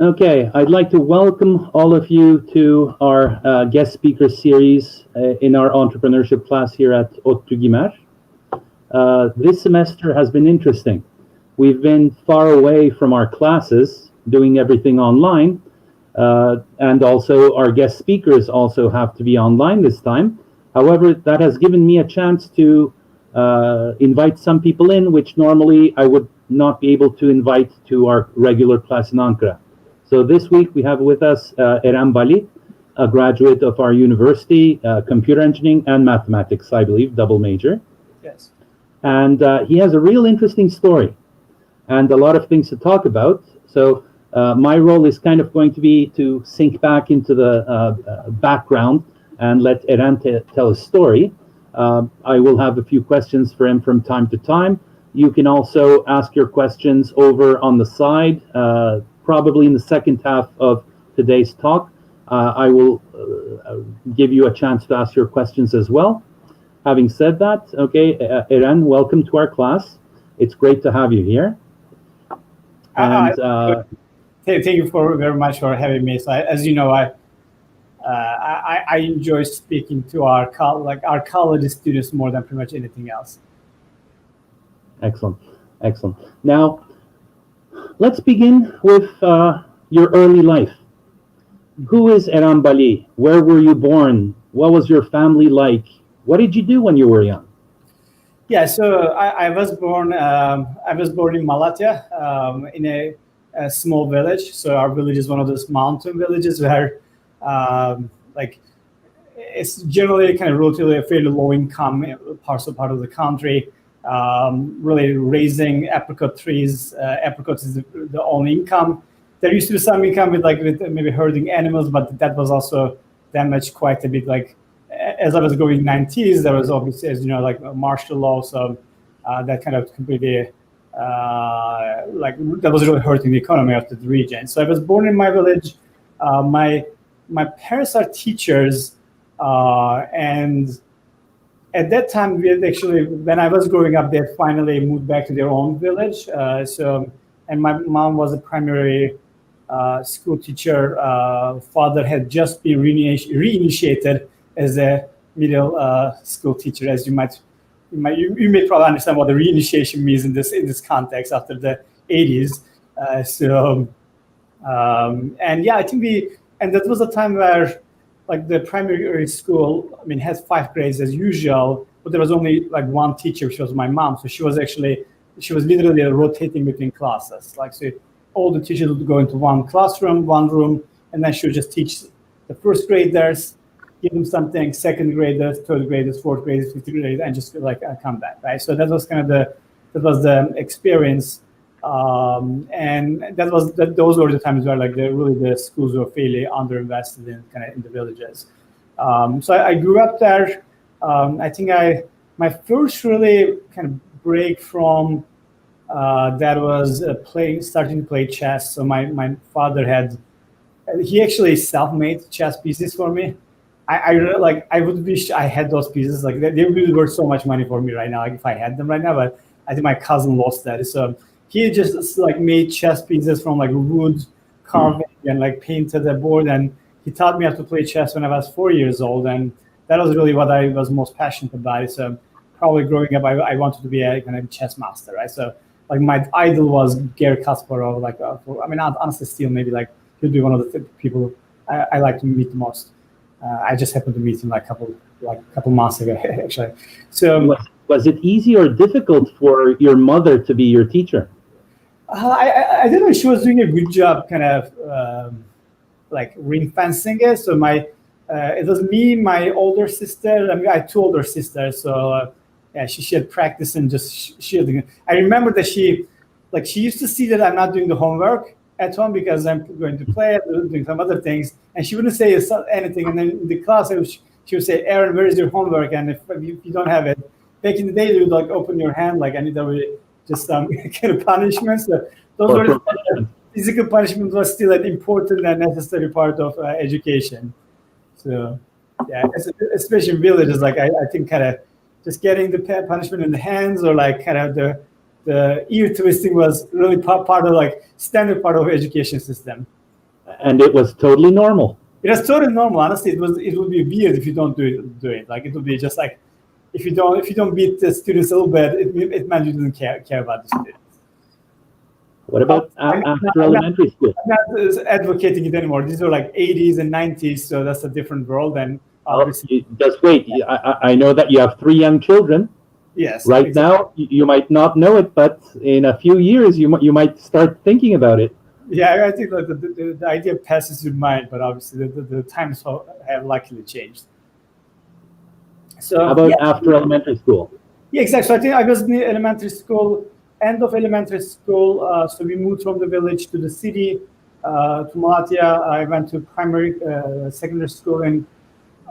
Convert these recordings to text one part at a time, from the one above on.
Okay, I'd like to welcome all of you to our guest speaker series in our entrepreneurship class here at ODTÜ. This semester has been interesting. We've been far away from our classes, doing everything online, and also our guest speakers also have to be online this time. However, that has given me a chance to invite some people in, which normally I would not be able to invite to our regular class in Ankara. So this week we have with us Eren Bali, a graduate of our university, computer engineering and mathematics, I believe, double major. Yes. And he has a real interesting story and a lot of things to talk about. So my role is kind of going to be to sink back into the background and let Eren tell a story. I will have a few questions for him from time to time. You can also ask your questions over on the side. Probably in the second half of today's talk, I will give you a chance to ask your questions as well. Having said that, okay, Eren, welcome to our class. It's great to have you here. And thank you very much for having me. So as you know, I enjoy speaking to our college students more than pretty much anything else. Excellent, excellent. Now, let's begin with your early life. Who is Eren Bali? Where were you born? What was your family like? What did you do when you were young? Yeah, so I was born. I was born in Malatya, in a small village. So our village is one of those mountain villages where, it's generally kind of relatively a fairly low income part of the country. Really raising apricot trees. Apricot is the only income. There used to be some income with maybe herding animals, but that was also damaged quite a bit. Like as I was going in 90s, there was obviously, as you know, like martial law, so that kind of completely that was really hurting the economy of the region. So I was born in my village. My parents are teachers, and at that time, when I was growing up, they finally moved back to their own village. And my mom was a primary school teacher. Father had just been reinitiated as a middle school teacher, as you may probably understand what the reinitiation means in this context after the 80s. I think and that was a time where, like, the primary school, has 5 grades as usual, but there was only like one teacher, which was my mom. So she was literally rotating between classes. Like, so all the teachers would go into one classroom, one room, and then she would just teach the first graders, give them something, second graders, third graders, fourth graders, fifth graders, and just come back, right? So that was kind of the experience. And those were the times where the schools were fairly underinvested in the villages. So I grew up there. I think my first really kind of break from that was starting to play chess. So my father he actually self-made chess pieces for me. I would wish I had those pieces. Like they really worth so much money for me right now. Like if I had them right now, but I think my cousin lost that. So he just made chess pieces from wood carving and painted the board, and he taught me how to play chess when I was 4 years old, and that was really what I was most passionate about. So probably growing up, I wanted to be a kind of chess master, right? So my idol was Garry Kasparov. Honestly, still maybe he'd be one of the people I like to meet the most. I just happened to meet him a couple months ago, actually. So was it easy or difficult for your mother to be your teacher? I don't know. She was doing a good job, kind of ring fencing it. So it was me, my older sister. I had 2 older sisters. So she had practice and I remember that she used to see that I'm not doing the homework at home because I'm going to play, doing some other things, and she wouldn't say anything. And then in the class, she would say, "Eren, where is your homework?" And if you don't have it, back in the day, they would open your hand, and that would just kind of punishments. So those were physical punishment was still an important and necessary part of education. So yeah, especially in villages, I think kind of just getting the punishment in the hands or kind of the ear twisting was really part of standard part of education system. And it was totally normal. It was totally normal. Honestly, it would be weird if you don't do it. Like it would be just like if you don't beat the students a little bit, it meant you didn't care about the students. What about after elementary school? I'm not advocating it anymore. These are like 80s and 90s, so that's a different world. And obviously, just wait. I know that you have 3 young children. Yes. Right exactly. now, you might not know it, but in a few years, you might start thinking about it. Yeah, I think that the idea passes your mind, but obviously the times have luckily changed. So how about after elementary school? Yeah, exactly. So I think I was in elementary school, end of elementary school. So we moved from the village to the city, to Malatya. I went to primary, secondary school in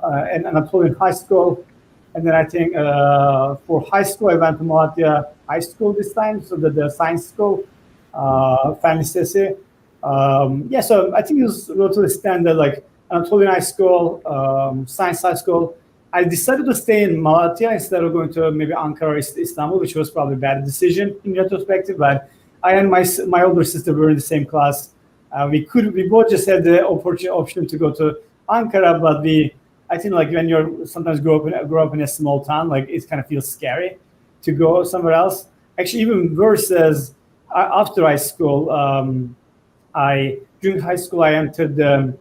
Anatolian high school. And then I think for high school, I went to Malatya High School this time, so the science school, Fen Lisesi. Yeah, so I think it was relatively standard, like Anatolian High School, Science High School. I decided to stay in Malatya instead of going to maybe Ankara or Istanbul, which was probably a bad decision in retrospective. But I and my older sister were in the same class. We both just had the option to go to Ankara, but I think like when you're sometimes grow up in a small town, like it kind of feels scary to go somewhere else. Actually, even worse as after high school, during high school I entered the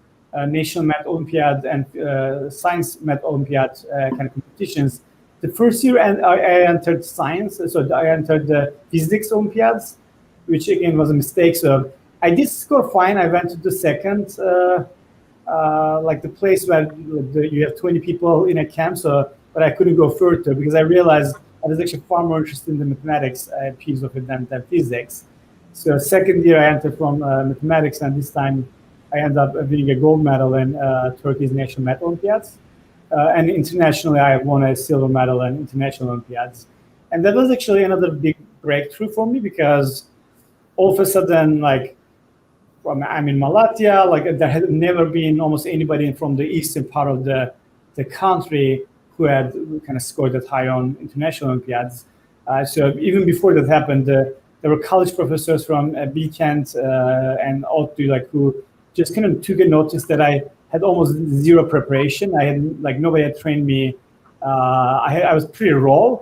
National Math Olympiad and Science Math Olympiad kind of competitions. The first year I entered science, so I entered the physics Olympiads, which again was a mistake. So I did score fine. I went to the second, like the place where you have 20 people in a camp. So, but I couldn't go further because I realized I was actually far more interested in the mathematics piece of it than physics. So second year I entered from mathematics, and this time I ended up winning a gold medal in Turkey's National Math Olympiads. And internationally, I won a silver medal in international Olympiads. And that was actually another big breakthrough for me because all of a sudden, like, I'm in Malatya, like there had never been almost anybody from the eastern part of the country who had kind of scored that high on international Olympiads. So even before that happened, there were college professors from Bilkent and ODTÜ, like who just kind of took a notice that I had almost zero preparation. I had like nobody had trained me. I was pretty raw,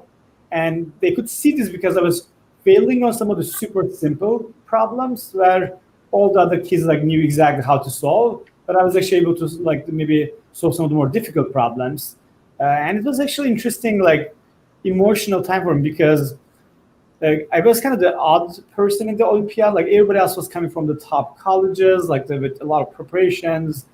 and they could see this because I was failing on some of the super simple problems where all the other kids like knew exactly how to solve, but I was actually able to like maybe solve some of the more difficult problems. And it was actually interesting, like emotional time for me because like I was kind of the odd person in the Olympiad. Like everybody else was coming from the top colleges, like with a lot of preparations.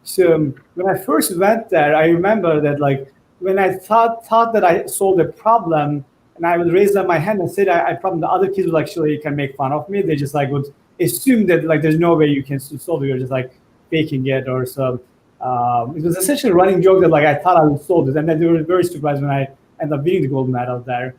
So when I first went there, I remember that like when I thought that I solved a problem, and I would raise up my hand and say I problem, the other kids would actually can make fun of me. They just like would assume that like there's no way you can solve it. You're just like faking it or so. It was essentially a running joke that like I thought I would solve it, and then they were very surprised when I ended up winning the gold medal there.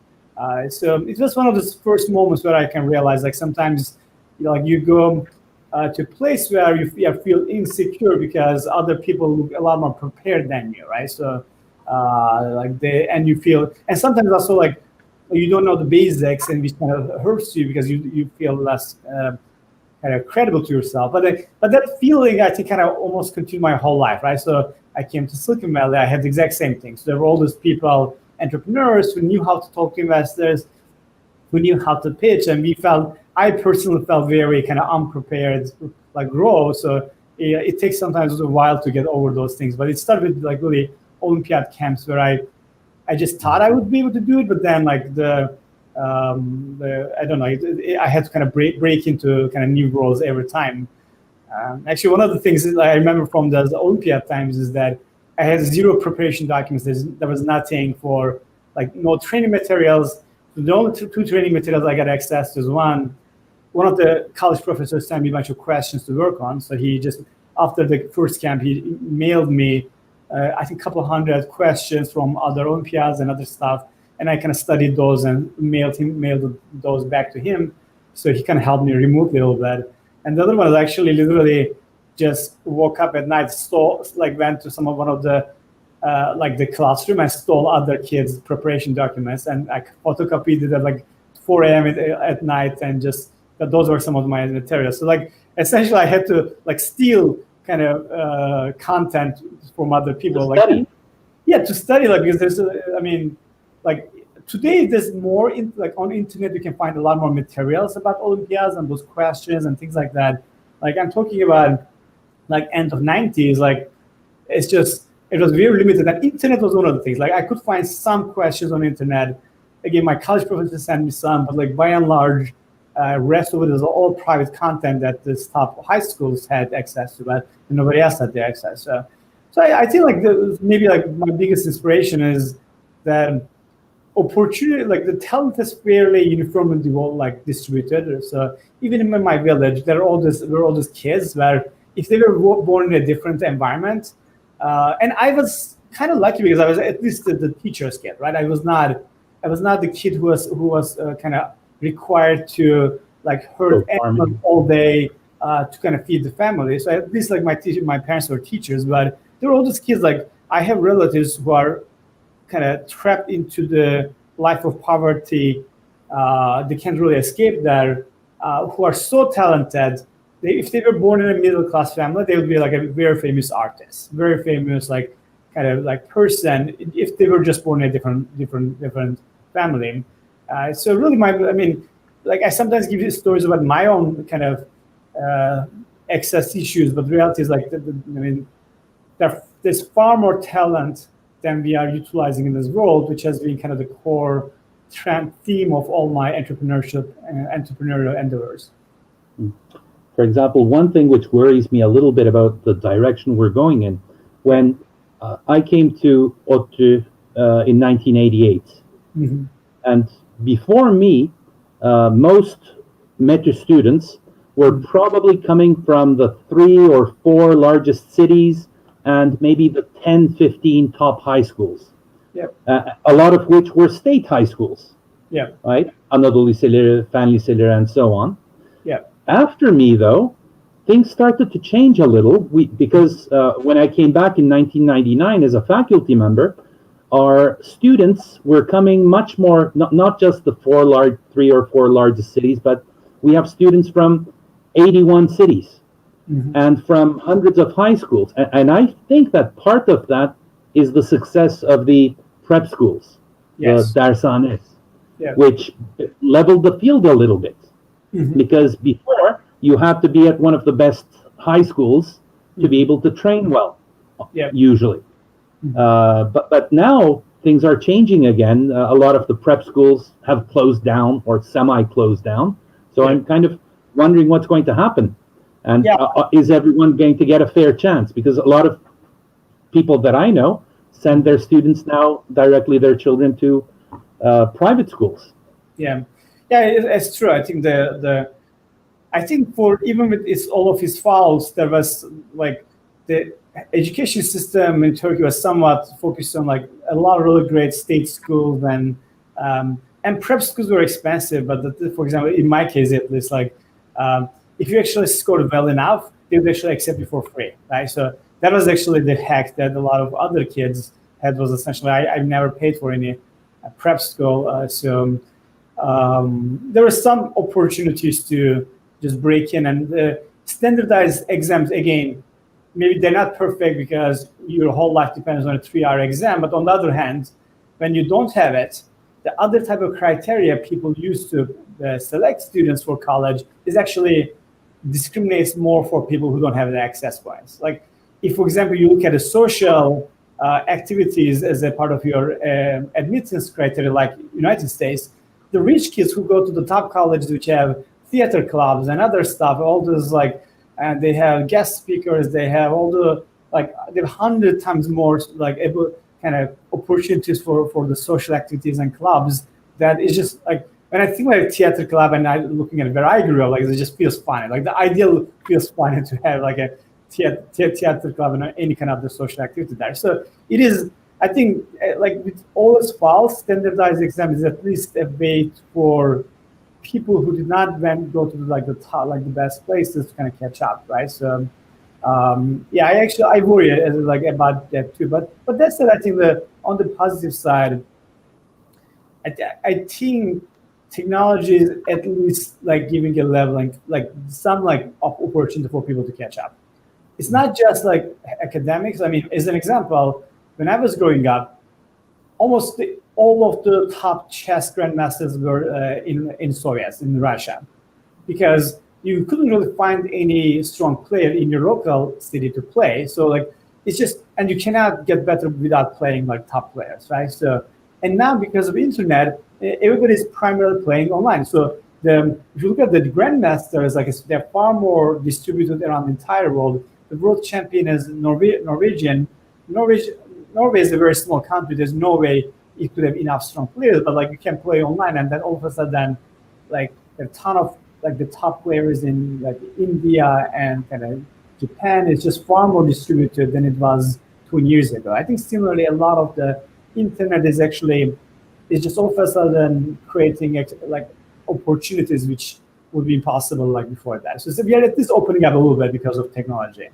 So it was one of those first moments where I can realize like sometimes like you go to a place where you feel insecure because other people look a lot more prepared than you, right? So and you feel, and sometimes also like you don't know the basics, and which kind of hurts you because you feel less kind of credible to yourself. But that feeling I think kind of almost continued my whole life, right? So I came to Silicon Valley, I had the exact same thing. So there were all those people, entrepreneurs who knew how to talk to investors, who knew how to pitch, and I personally felt very kind of unprepared, like raw. So it takes sometimes a while to get over those things. But it started with like really Olympiad camps where I just thought I would be able to do it, but then like I don't know, I had to kind of break into kind of new roles every time. Actually, one of the things that I remember from the Olympiad times is that I had zero preparation documents. There was nothing for like no training materials. The only two training materials I got access to is one of the college professors sent me a bunch of questions to work on. So he just, after the first camp, he mailed me, I think, a couple hundred questions from other Olympiads and other stuff. And I kind of studied those and mailed those back to him. So he kind of helped me remotely a little bit. And the other one was actually literally just woke up at night, went to one of the like the classroom and stole other kids' preparation documents, and I photocopied it at like 4 a.m. at night, and just that those were some of my materials. So like essentially I had to like steal kind of content from other people, like study. to study, like, because there's I mean, like today there's more like on internet you can find a lot more materials about Olympiads and those questions and things like that. Like I'm talking about like end of 90s, like it's just, it was very limited. And internet was one of the things. Like I could find some questions on internet. Again, my college professor sent me some, but like by and large, rest of it is all private content that the top high schools had access to, but nobody else had the access. So I think like maybe like my biggest inspiration is that opportunity, like the talent is fairly uniformly like distributed. So even in my village, there are all these kids where if they were born in a different environment, and I was kind of lucky because I was at least the teacher's kid, right? I was not the kid who was kind of required to like herd animals all day to kind of feed the family. So at least like my parents were teachers, but there were all these kids. Like I have relatives who are kind of trapped into the life of poverty. They can't really escape there. Who are so talented. If they were born in a middle class family, they would be like a very famous artist, very famous like kind of like person. If they were just born in a different family. So really, I mean, like I sometimes give you stories about my own kind of excess issues, but the reality is like, I mean, there's far more talent than we are utilizing in this world, which has been kind of the core theme of all my entrepreneurship and entrepreneurial endeavors. For example, one thing which worries me a little bit about the direction we're going in, when I came to ODTÜ in 1988, mm-hmm. and before me, most METU students were probably coming from the 3 or 4 largest cities and maybe the 10, 15 top high schools. Yep. A lot of which were state high schools. Yeah. Right? Anadolu Liseleri, Fen Liseleri, and so on. Yeah. After me, though, things started to change a little because when I came back in 1999 as a faculty member, our students were coming much more, not just the 3 or 4 largest cities, but we have students from 81 cities mm-hmm. and from hundreds of high schools. And I think that part of that is the success of the prep schools, yes. the Dershanes, yeah. which leveled the field a little bit. Mm-hmm. Because before, you had to be at one of the best high schools to be able to train well, usually. Mm-hmm. But now things are changing again. A lot of the prep schools have closed down or semi-closed down. So I'm kind of wondering what's going to happen. And is everyone going to get a fair chance? Because a lot of people that I know send their students now directly their children to private schools. Yeah, it's true. I think I think for even with all of his faults, there was like the education system in Turkey was somewhat focused on like a lot of really great state schools and prep schools were expensive. But for example, in my case at least, like if you actually scored well enough, they would actually accept you for free, right? So that was actually the hack that a lot of other kids had. Was essentially I never paid for any prep school, so there were some opportunities to just break in, and standardized exams, again, maybe they're not perfect because your whole life depends on a 3-hour exam, but on the other hand, when you don't have it, the other type of criteria people use to select students for college is actually discriminates more for people who don't have the access points. Like if, for example, you look at the social activities as a part of your admittance criteria, like United States, the rich kids who go to the top colleges, which have theater clubs and other stuff, all those like, and they have guest speakers, they have all the like, they have 100 times more like kind of opportunities for the social activities and clubs. That is just like, when I think like theater club and I'm looking at where I grew up, like it just feels funny. Like the ideal feels funny to have like a theater club and any kind of the social activity there. So it is, I think, like with all its faults, standardized exam is at least a way for people who did not then go to like the top, like the best places to kind of catch up, right? So I worry like about that too. But that said, I think on the positive side, I think technology is at least like giving a leveling, like some like opportunity for people to catch up. It's not just like academics. I mean, as an example, when I was growing up, almost all of the top chess grandmasters were in Soviets, in Russia, because you couldn't really find any strong player in your local city to play. So like it's just, and you cannot get better without playing like top players, right? So, and now because of internet, everybody's primarily playing online. So if you look at the grandmasters, like they're far more distributed around the entire world. The world champion is Norwegian. Norway is a very small country. There's no way it could have enough strong players, but like you can play online, and then all of a sudden, like a ton of like the top players in like India and kind of Japan is just far more distributed than it was 20 years ago. I think similarly, a lot of the internet is just all of a sudden creating like opportunities which would be impossible like before that. So we are at least opening up a little bit because of technology.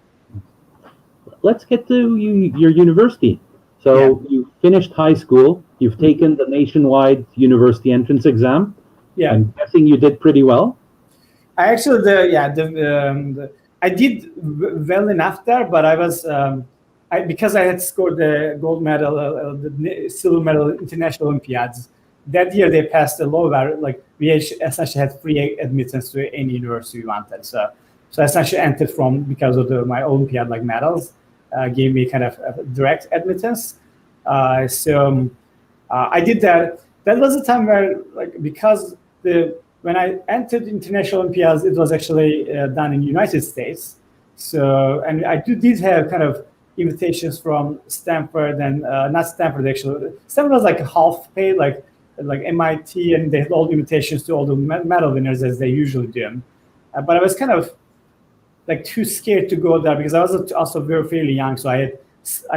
Let's get to your university. So you finished high school. You've taken the nationwide university entrance exam. Yeah, I'm guessing you did pretty well. I actually I did well enough there, but I was because I had scored the gold medal, the silver medal international Olympiads. That year they passed a law where like we essentially had free admittance to any university we wanted. So I essentially entered from because of my Olympiad like medals. Gave me kind of direct admittance. I did that. That was a time where, like, because when I entered international Olympiads, it was actually done in the United States. So, and I did have kind of invitations from Stanford and not Stanford actually. Stanford was like half paid, like MIT, and they had all the invitations to all the medal winners as they usually do. But I was kind of like too scared to go there because I was also very fairly young. So I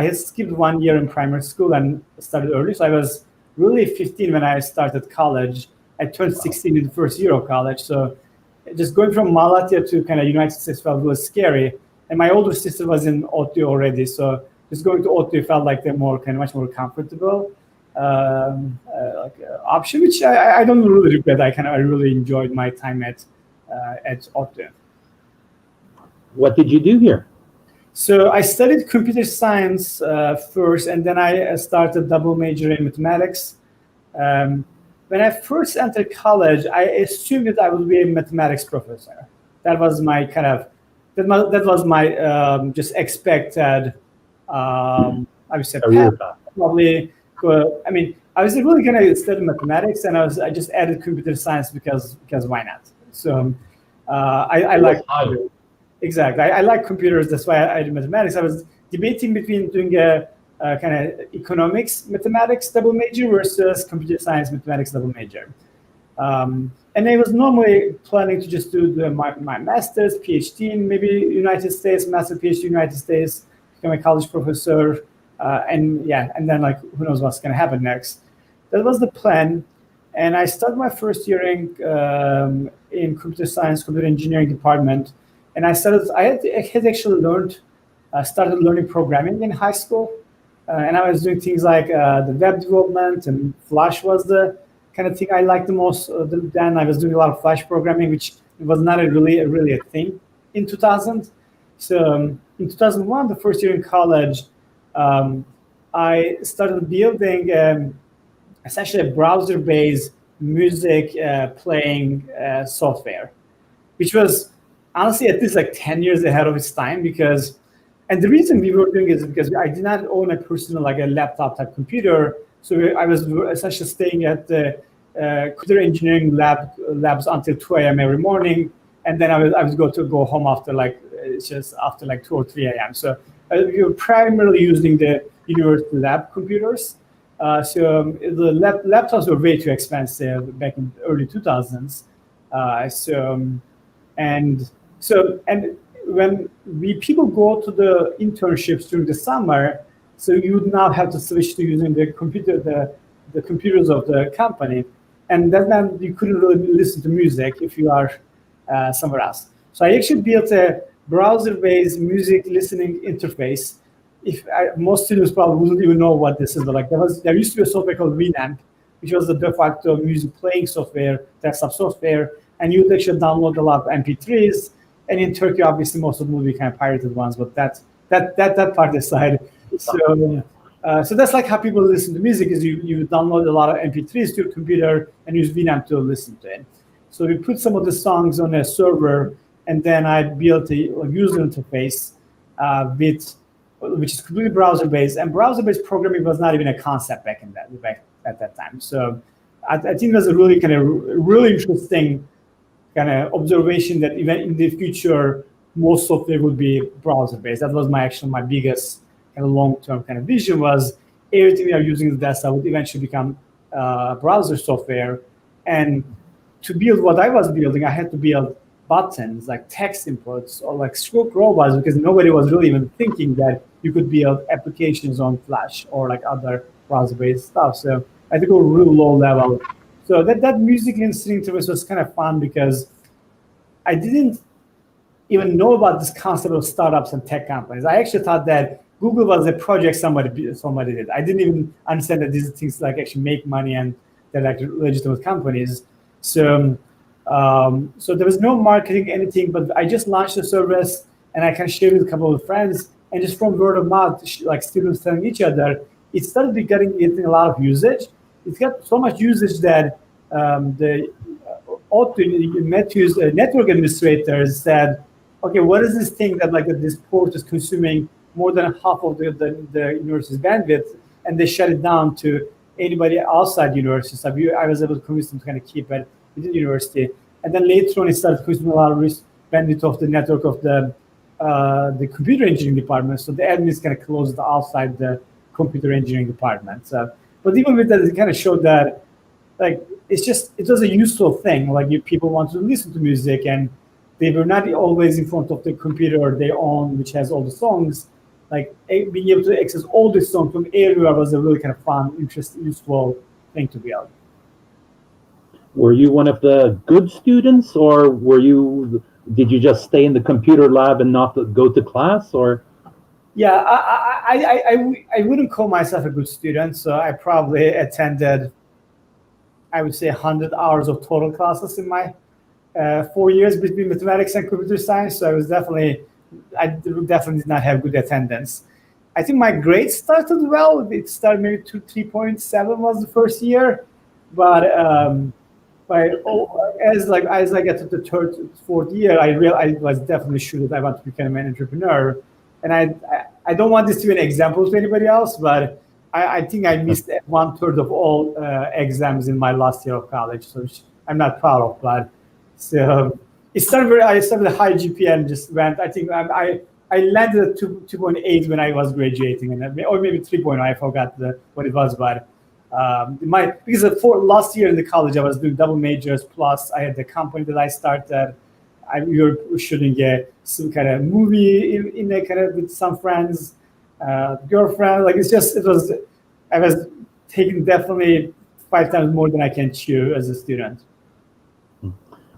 had skipped 1 year in primary school and started early. So I was really 15 when I started college. I turned 16 in the first year of college. So just going from Malatya to kind of United States felt really scary. And my older sister was in ODTÜ already. So just going to ODTÜ felt like the much more comfortable option, which I don't really regret. I really enjoyed my time at ODTÜ. What did you do here? So I studied computer science first, and then I started double major in mathematics. When I first entered college, I assumed that I would be a mathematics professor. That was my just expected. I would say probably. I mean, I was really going to study mathematics, and I just added computer science because why not? So I like. Exactly. I like computers. That's why I did mathematics. I was debating between doing a kind of economics mathematics double major versus computer science mathematics double major. And I was normally planning to just do my master's, PhD in maybe United States, master PhD United States, become a college professor, and then like who knows what's going to happen next. That was the plan. And I started my first year in computer science, computer engineering department. And I had actually started learning programming in high school. And I was doing things like the web development, and Flash was the kind of thing I liked the most. Then I was doing a lot of Flash programming, which was not really a thing in 2000. So in 2001, the first year in college, I started building essentially a browser-based music playing software, which was honestly at least like 10 years ahead of its time and the reason we were doing it is because I did not own a personal, like a laptop type computer. So I was essentially staying at the computer engineering labs until 2 a.m. every morning. And then I would go home after like 2 or 3 a.m. So we were primarily using the university lab computers. So the laptops were way too expensive back in the early 2000s. And when people go to the internships during the summer, so you would now have to switch to using the computers of the company, and that meant you couldn't really listen to music if you are somewhere else. So I actually built a browser-based music listening interface. Most students probably wouldn't even know what this is, but like there used to be a software called Winamp, which was the de facto music playing software, desktop software, and you'd actually download a lot of MP3s. And in Turkey, obviously, most of them will be kind of pirated ones, but that part aside. So that's like how people listen to music, is you download a lot of MP3s to your computer and use Winamp to listen to it. So we put some of the songs on a server, and then I built a user interface which is completely browser-based. And browser-based programming was not even a concept back at that time. So I think it was a really really interesting kind of observation that even in the future, most software would be browser-based. That was my biggest kind of long-term kind of vision, was everything we are using in the desktop would eventually become browser software. And to build what I was building, I had to build buttons like text inputs or like stroke robots, because nobody was really even thinking that you could build applications on Flash or like other browser-based stuff. So I had to go real low level. So that music listening interface was kind of fun, because I didn't even know about this concept of startups and tech companies. I actually thought that Google was a project somebody did. I didn't even understand that these things like actually make money and they're like legitimate companies. So there was no marketing, anything, but I just launched the service and I kind of shared with a couple of friends, and just from word of mouth, like students telling each other, it started getting a lot of usage. It's got so much usage that METU's network administrators said, okay, what is this thing that like this port is consuming more than half of the university's bandwidth, and they shut it down to anybody outside university. So I was able to convince them to kind of keep it within the university. And then later on, it started consuming a lot of bandwidth of the network of the computer engineering department. So the admins kind of closed outside the computer engineering department. But even with that, it kind of showed that like it was a useful thing. Like people wanted to listen to music, and they were not always in front of the computer or their own, which has all the songs. Like being able to access all the songs from everywhere was a really kind of fun, interesting, useful thing to build. Were you one of the good students, or did you just stay in the computer lab and not go to class, or? Yeah, I wouldn't call myself a good student, so I probably attended, I would say, 100 hours of total classes in my 4 years between mathematics and computer science. So I definitely did not have good attendance. I think my grades started well. It started maybe 3.7 was the first year, but as I get to the third, fourth year, I was definitely sure that I want to become an entrepreneur. And I don't want this to be an example to anybody else, but I think I missed 1/3 of all exams in my last year of college, so I'm not proud of. But so I started a high GPA and just went. I think I landed at 2.8 when I was graduating, or maybe 3.0. I forgot what it was, but because last year in the college I was doing double majors, plus I had the company that I started. We were shooting some kind of movie in a kind of with some friends, girlfriend. Like I was taking definitely 5 times more than I can chew as a student.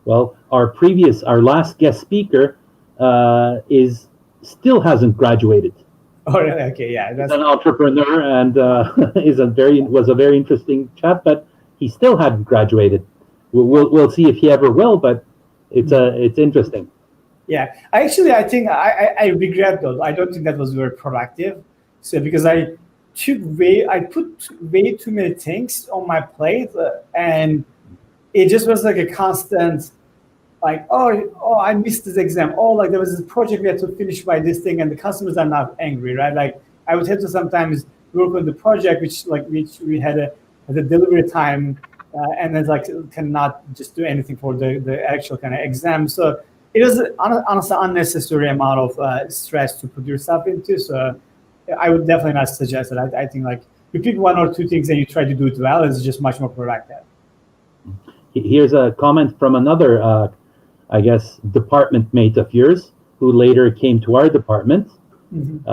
Well, our last guest speaker still hasn't graduated. Oh, really? Okay, yeah. He's an entrepreneur and was a very interesting chat, but he still hadn't graduated. We'll see if he ever will, but it's interesting. Yeah, I think I regret those. I don't think that was very productive. So because I put way too many things on my plate, and it just was like a constant, like, oh, I missed this exam. Oh, like there was this project we had to finish by this thing, and the customers are not angry, right? Like I would have to sometimes work on the project, which we had a delivery time, and then like cannot just do anything for the actual kind of exam. So it was honestly unnecessary amount of stress to put yourself into. So I would definitely not suggest it. I think like you pick 1 or 2 things and you try to do it well, it's just much more productive. Here's a comment from another, I guess, department mate of yours who later came to our department. Mm-hmm.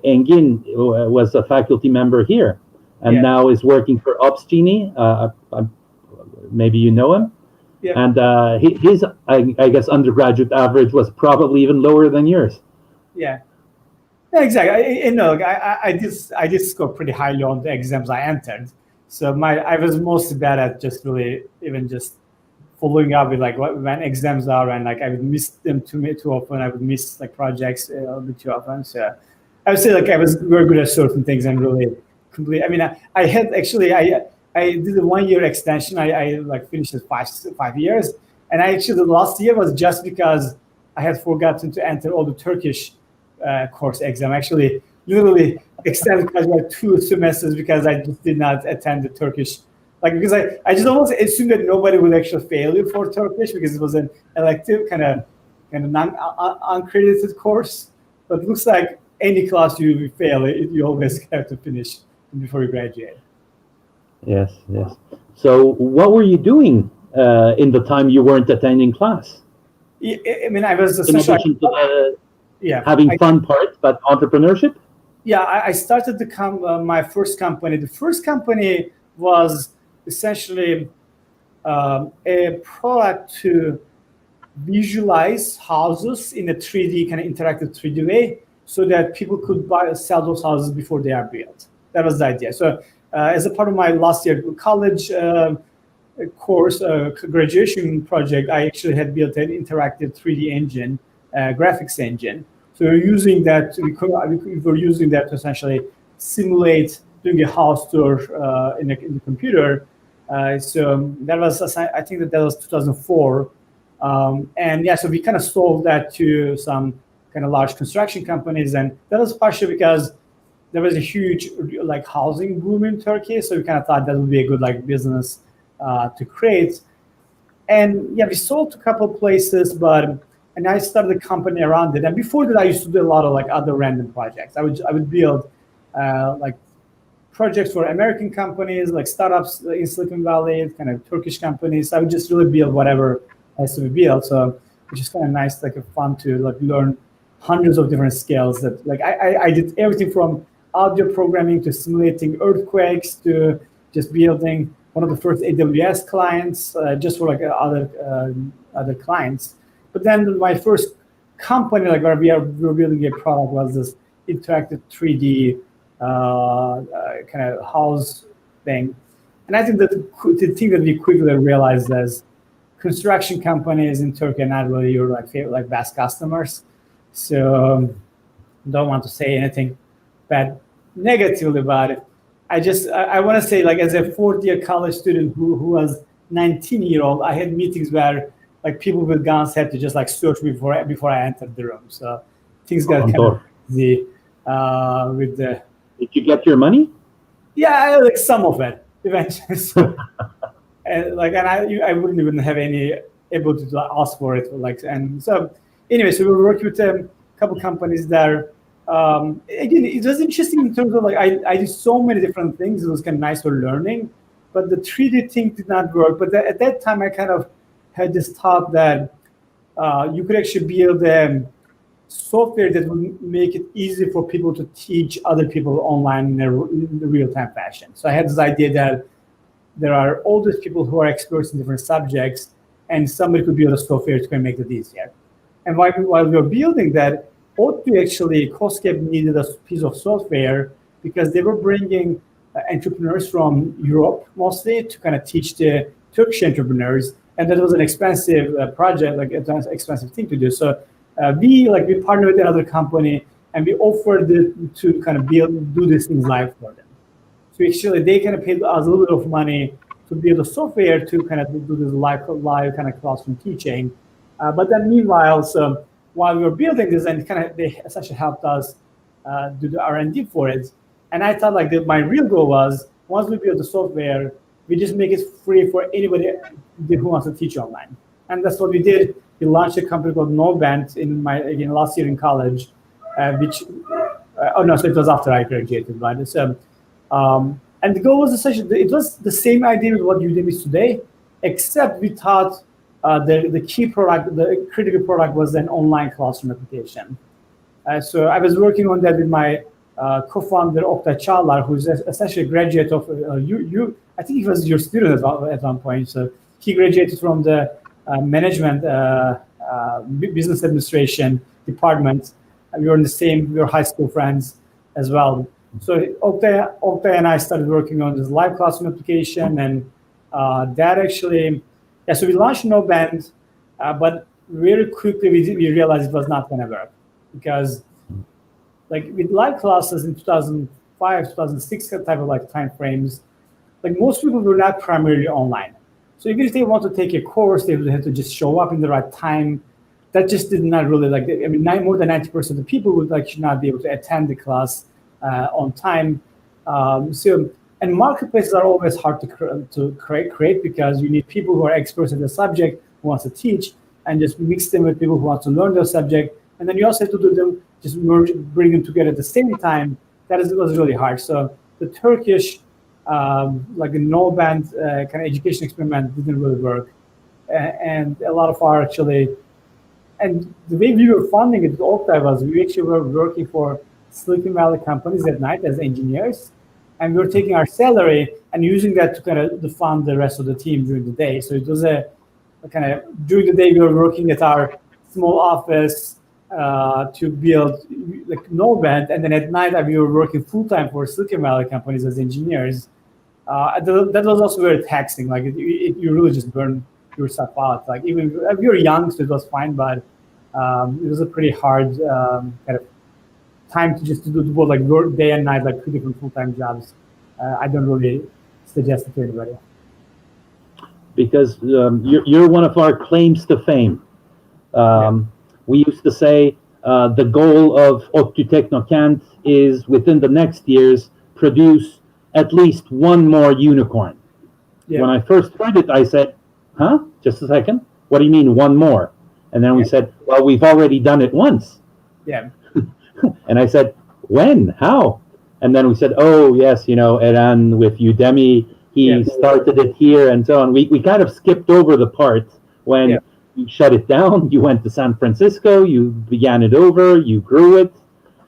Engin was a faculty member here and now is working for Opsgenie. Maybe you know him. Yeah. And his, I guess, undergraduate average was probably even lower than yours. Yeah. Yeah, exactly. I did score pretty highly on the exams I entered. So I was mostly bad at just really even just following up with like when exams are, and like I would miss them too often. I would miss like projects a bit too often. So I would say like I was very good at certain things and really complete. I mean, I had actually I did a 1 year extension. I like finished it 5 years, and I actually the last year was just because I had forgotten to enter all the Turkish course exam. Actually, literally extended like 2 semesters because I just did not attend the Turkish. Like because I just almost assumed that nobody would actually fail you for Turkish because it was an elective kind of uncredited course. But it looks like any class you fail, you always have to finish before you graduate. Yes, yes. So what were you doing in the time you weren't attending class? I mean, I was in addition to the having fun part, but entrepreneurship? Yeah, I started my first company. The first company was essentially a product to visualize houses in a 3D kind of interactive 3D way, so that people could sell those houses before they are built. That was the idea. So as a part of my last year college course, graduation project, I actually had built an interactive 3D engine, graphics engine. So we're using that. We were using that to essentially simulate doing a house tour in the computer. So that was, I think that was 2004. And yeah, so we kind of sold that to some kind of large construction companies, and that was partially because there was a huge like housing boom in Turkey. So we kind of thought that would be a good like business to create. And yeah, we sold to a couple of places, and I started a company around it. And before that, I used to do a lot of like other random projects. I would build like projects for American companies, like startups in Silicon Valley, kind of Turkish companies. I would just really build whatever has to be built. So which is kind of nice, like fun to like learn hundreds of different skills. That like I did everything from audio programming to simulating earthquakes to just building one of the first AWS clients just for like other clients. But then my first company, like where we were building a product, was this interactive 3D kind of house thing. And I think that the thing that we quickly realized is construction companies in Turkey are not really your like best customers. So don't want to say anything bad negatively about it. I want to say, like, as a fourth-year college student who was 19-year-old, I had meetings where like people with guns had to just like search me before I entered the room. So things got kind of easy with the. Did you get your money? Yeah, like some of it eventually. So, and I wouldn't even have any ability to ask for it. And so anyway, so we were working with a couple companies there. Again, it was interesting in terms of like I did so many different things. It was kind of nice for learning, but the 3D thing did not work. But at that time, I kind of had this thought that you could actually build software that would make it easy for people to teach other people online in a real-time fashion. So I had this idea that there are all these people who are experts in different subjects, and somebody could build a software to make it easier. And while we were building that, CoScape needed a piece of software because they were bringing entrepreneurs from Europe mostly to kind of teach the Turkish entrepreneurs, and that was an expensive project, like an expensive thing to do. So we partnered with another company, and we offered to kind of do these things live for them. So actually, they kind of paid us a little bit of money to build a software to kind of do this live kind of classroom teaching. But then meanwhile, so while we were building this, and they essentially helped us do the R&D for it. And I thought like my real goal was, once we build the software, we just make it free for anybody who wants to teach online. And that's what we did. We launched a company called NoBand last year in college, so it was after I graduated, right? And the goal was essentially, it was the same idea with what Udemy is today, except we thought the key product, the critical product, was an online classroom application. So I was working on that with my co-founder, Oktay Çağlar, who's essentially a graduate of I think he was your student at one point. So he graduated from the management business administration department. We were high school friends as well. So Oktay and I started working on this live classroom application, and that actually, yeah. So we launched No Band, but very quickly we realized it was not going to work because, like with live classes in 2005, 2006 type of like time frames, like most people were not primarily online. So even if they want to take a course, they would have to just show up in the right time. That just did not really like. I mean, more than 90% of the people would like should not be able to attend the class on time. So and marketplaces are always hard to create because you need people who are experts in the subject who wants to teach, and just mix them with people who want to learn the subject, and then you also have to do them just bring them together at the same time. Was really hard. So the Turkish like a no band kind of education experiment didn't really work, and a lot of our actually. And the way we were funding it at Oktay was we actually were working for Silicon Valley companies at night as engineers, and we were taking our salary and using that to kind of fund the rest of the team during the day. So it was a kind of during the day we were working at our small office to build like no band, and then at night we were working full time for Silicon Valley companies as engineers. That was also very taxing. Like you really just burn yourself out. Like even if you're young, so it was fine, but it was a pretty hard kind of time to just to do both like work day and night, like two different full-time jobs. I don't really suggest it to anybody. Because you're one of our claims to fame. We used to say the goal of ODTÜ Teknokent is within the next years produce at least one more unicorn. Yeah. When I first heard it, I said, huh? Just a second. What do you mean one more? And then we said, well, we've already done it once. Yeah. And I said, when? How? And then we said, oh, yes, Eren with Udemy, he started it here and so on. We kind of skipped over the part when you shut it down, you went to San Francisco, you began it over, you grew it,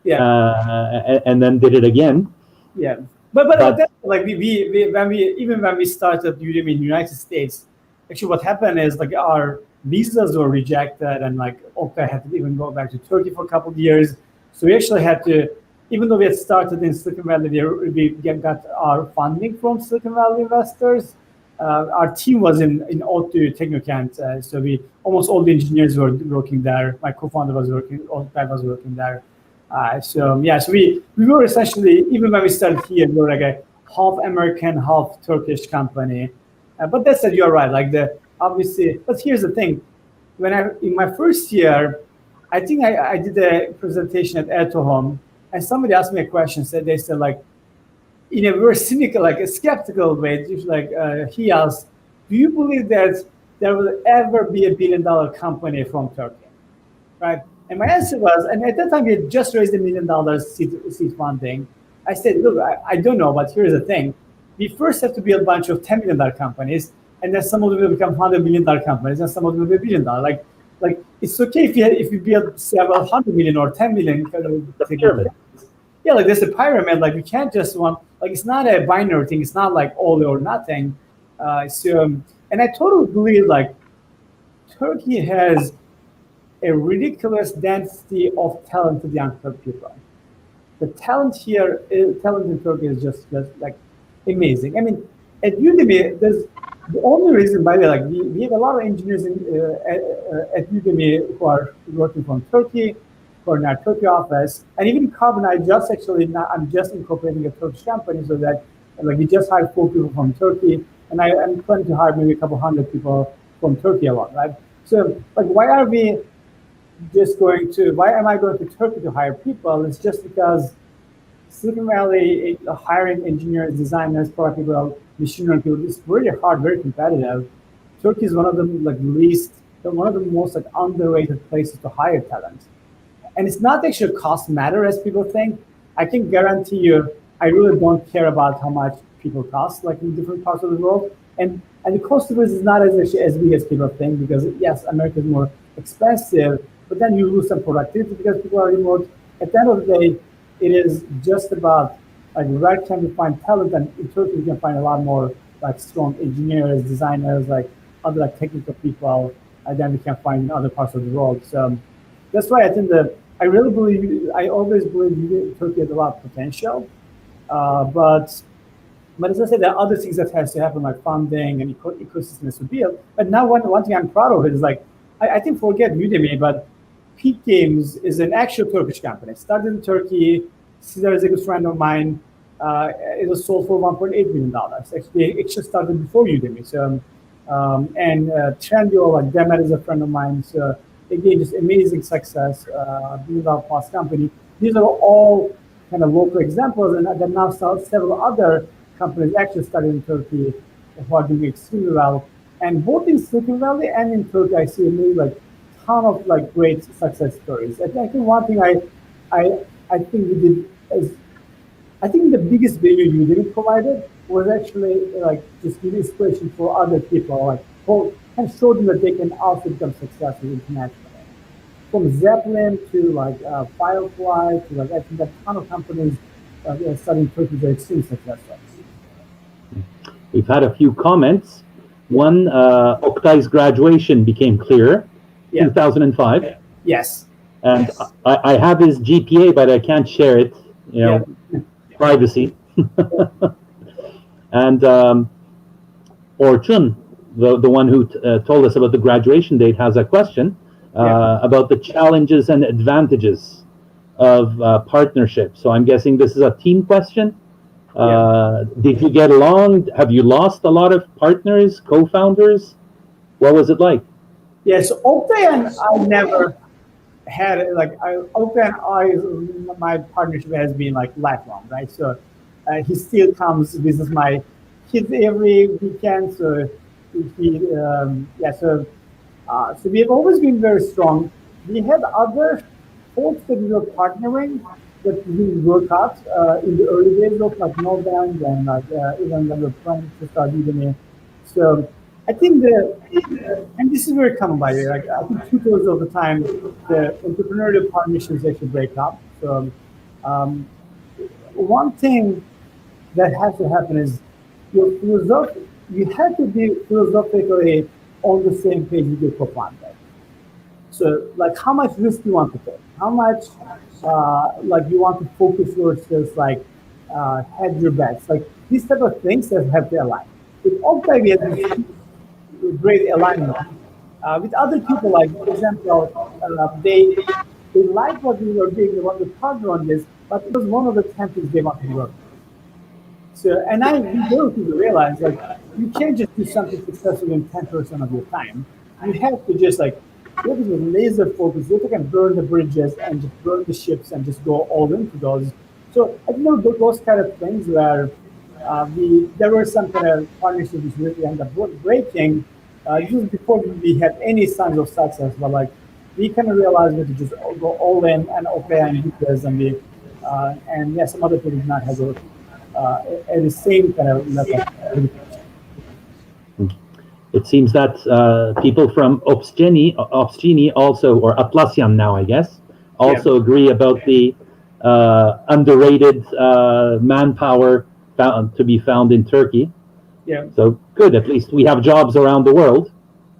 and then did it again. Yeah. But like when we started Udemy in the United States, actually what happened is like our visas were rejected, and like Oktay had to even go back to Turkey for a couple of years. So we actually had to, even though we had started in Silicon Valley, we got our funding from Silicon Valley investors. Our team was in ODTÜ Teknokent, so almost all the engineers were working there. My co-founder was working, Oktay was working there. So we were essentially, even when we started here, we were like a half American, half Turkish company. But that said, you're right. Like obviously, but here's the thing: in my first year, I think I did a presentation at Ertohom, and somebody asked me a question. They said like, in a very cynical, like a skeptical way, he asked, "Do you believe that there will ever be a $1 billion company from Turkey?" Right? And my answer was, and at that time we had just raised $1 million seed funding. I said, look, I don't know, but here's the thing. We first have to build a bunch of $10 million companies, and then some of them will become $100 million companies, and some of them will be $1 billion. Like it's okay if you build several hundred million or 10 million. Yeah, like there's a pyramid. Like you can't just it's not a binary thing. It's not like all or nothing. And I totally believe like Turkey has a ridiculous density of talented young people. The talent in Turkey is just like amazing. I mean, at Udemy, there's the only reason, by the way, like we have a lot of engineers at Udemy who are working from Turkey, who are in our Turkey office, and even Carbon, I'm just incorporating a Turkish company so that like we just hired 4 people from Turkey, and I'm planning to hire maybe a couple hundred people from Turkey alone, right? So like, why am I going to Turkey to hire people? It's just because Silicon Valley hiring engineers, designers, product people, machine learning people is very hard, very competitive. Turkey is one of the most like underrated places to hire talent. And it's not actually a cost matter as people think. I can guarantee you, I really don't care about how much people cost, like in different parts of the world. And the cost of this is not as big as people think, because yes, America is more expensive, but then you lose some productivity because people are remote. At the end of the day, it is just about like where can we find talent, and in Turkey you can find a lot more like strong engineers, designers, like other like technical people than we can find in other parts of the world. So that's why I think I always believe Turkey has a lot of potential. But as I said, there are other things that has to happen, like funding and ecosystem has to build. But now one thing I'm proud of is like, I think forget Udemy, but Peak Games is an actual Turkish company. It started in Turkey. Cesar is a good friend of mine. It was sold for $1.8 million. Actually, it just started before Udemy. So, and Trendyol, like Demet is a friend of mine. So again, just amazing success, billion-dollar plus company. These are all kind of local examples, and then now several other companies actually started in Turkey who are doing extremely well. And both in Silicon Valley and in Turkey, I see a really like ton of like great success stories. I think one thing I think we did is I think the biggest value you didn't provided was actually like just give inspiration for other people, like and show them that they can also become successful internationally. From Zeppelin to like Firefly to like I think a ton of companies studying Turkey are extremely successful. We've had a few comments. One, Oktay's graduation became clear, 2005. Yes. And yes. I have his GPA, but I can't share it, privacy. And Orchun, the one who told us about the graduation date, has a question about the challenges and advantages of partnership. So I'm guessing this is a team question. Did you get along? Have you lost a lot of partners, co-founders? What was it like? Yes, Oktay and I never had Oktay and I, my partnership has been like lifelong, right? So he still comes visit my kids every weekend. So so we have always been very strong. We had other folks that we were partnering that we work out in the early days of like Northbound and like even when we were trying to start Udemy. So I think and this is very common by the way, like I think 2/3 of the time the entrepreneurial partnerships actually break up. So one thing that has to happen is you have to be philosophically on the same page with your co-founder. So, like, how much risk you want to take? How much, like, you want to focus versus, like, hedge your bets? Like, these type of things that have to align. With Oktay, we had this great alignment. With other people, like, for example, they liked what we were doing, they wanted to partner on this, but it was one of the 10 things they wanted to work. So, and we go to realize, like, you can't just do something successful in 10% of your time. You have to just, like, you have to be laser focused. You have to burn the bridges and just burn the ships and just go all into those. So I know those kind of things where there were some kind of partnerships which really ended up breaking usually before we had any signs of success. But like we kind of realized we had to just go all in and okay and do this and some other people did not have at the same kind of level. It seems that people from Opsgeni also, or Atlassian now, I guess, also agree about the underrated manpower to be found in Turkey. Yeah. So good. At least we have jobs around the world.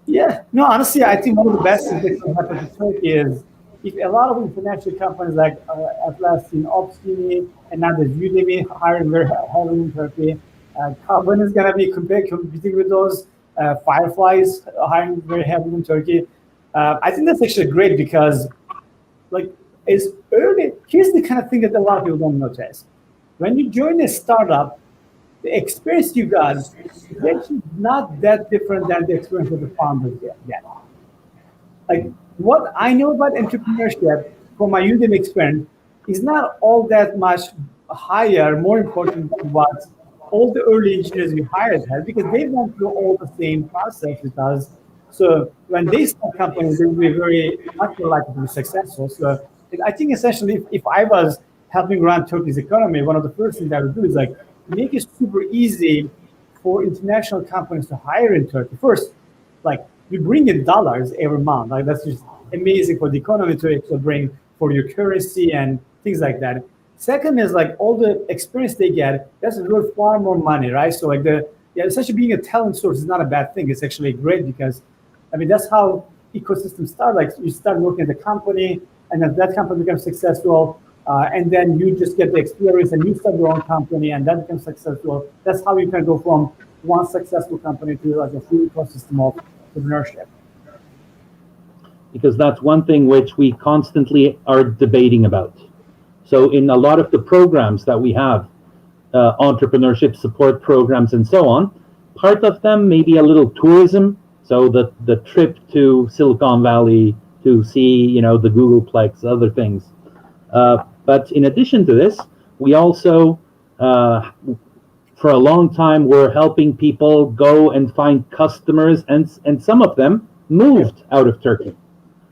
Yeah. No, honestly, I think one of the best things that can happen in Turkey is if a lot of international companies like Atlassian, Opsgeni, and now there's Udemy hiring very heavily in Turkey. Carbon is going to be competing with those. Fireflies hiring very heavily in Turkey. I think that's actually great because, like, here's the kind of thing that a lot of people don't notice. When you join a startup, the experience you got is actually not that different than the experience that the founders get. Like, what I know about entrepreneurship from my Udemy experience is not all that much higher, more important than what all the early engineers we hired had, because they went through all the same process with us. So when they start companies, they will be very much more likely to be successful. So I think essentially, if I was helping run Turkey's economy, one of the first things I would do is like make it super easy for international companies to hire in Turkey. First, like you bring in dollars every month, like that's just amazing for the economy to actually bring for your currency and things like that. Second is like all the experience they get, that's worth far more money, right? So like essentially being a talent source is not a bad thing. It's actually great because, I mean, that's how ecosystems start. Like you start working at the company and if that company becomes successful, and then you just get the experience and you start your own company and that becomes successful. That's how you can go from one successful company to like a full ecosystem of entrepreneurship. Because that's one thing which we constantly are debating about. So in a lot of the programs that we have, entrepreneurship support programs and so on, part of them may be a little tourism. So the trip to Silicon Valley to see, the Googleplex, other things. But in addition to this, we also, for a long time, were helping people go and find customers, and some of them moved out of Turkey.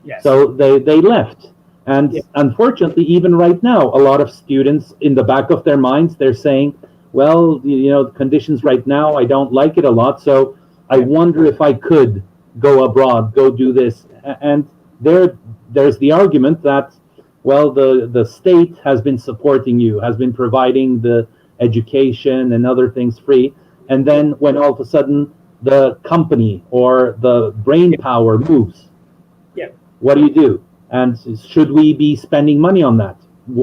Yes. So they left. And unfortunately, even right now, a lot of students in the back of their minds, they're saying, well, the conditions right now, I don't like it a lot. So I wonder if I could go abroad, go do this. And there's the argument that, well, the state has been supporting you, has been providing the education and other things free. And then when all of a sudden the company or the brain power moves, what do you do? And should we be spending money on that?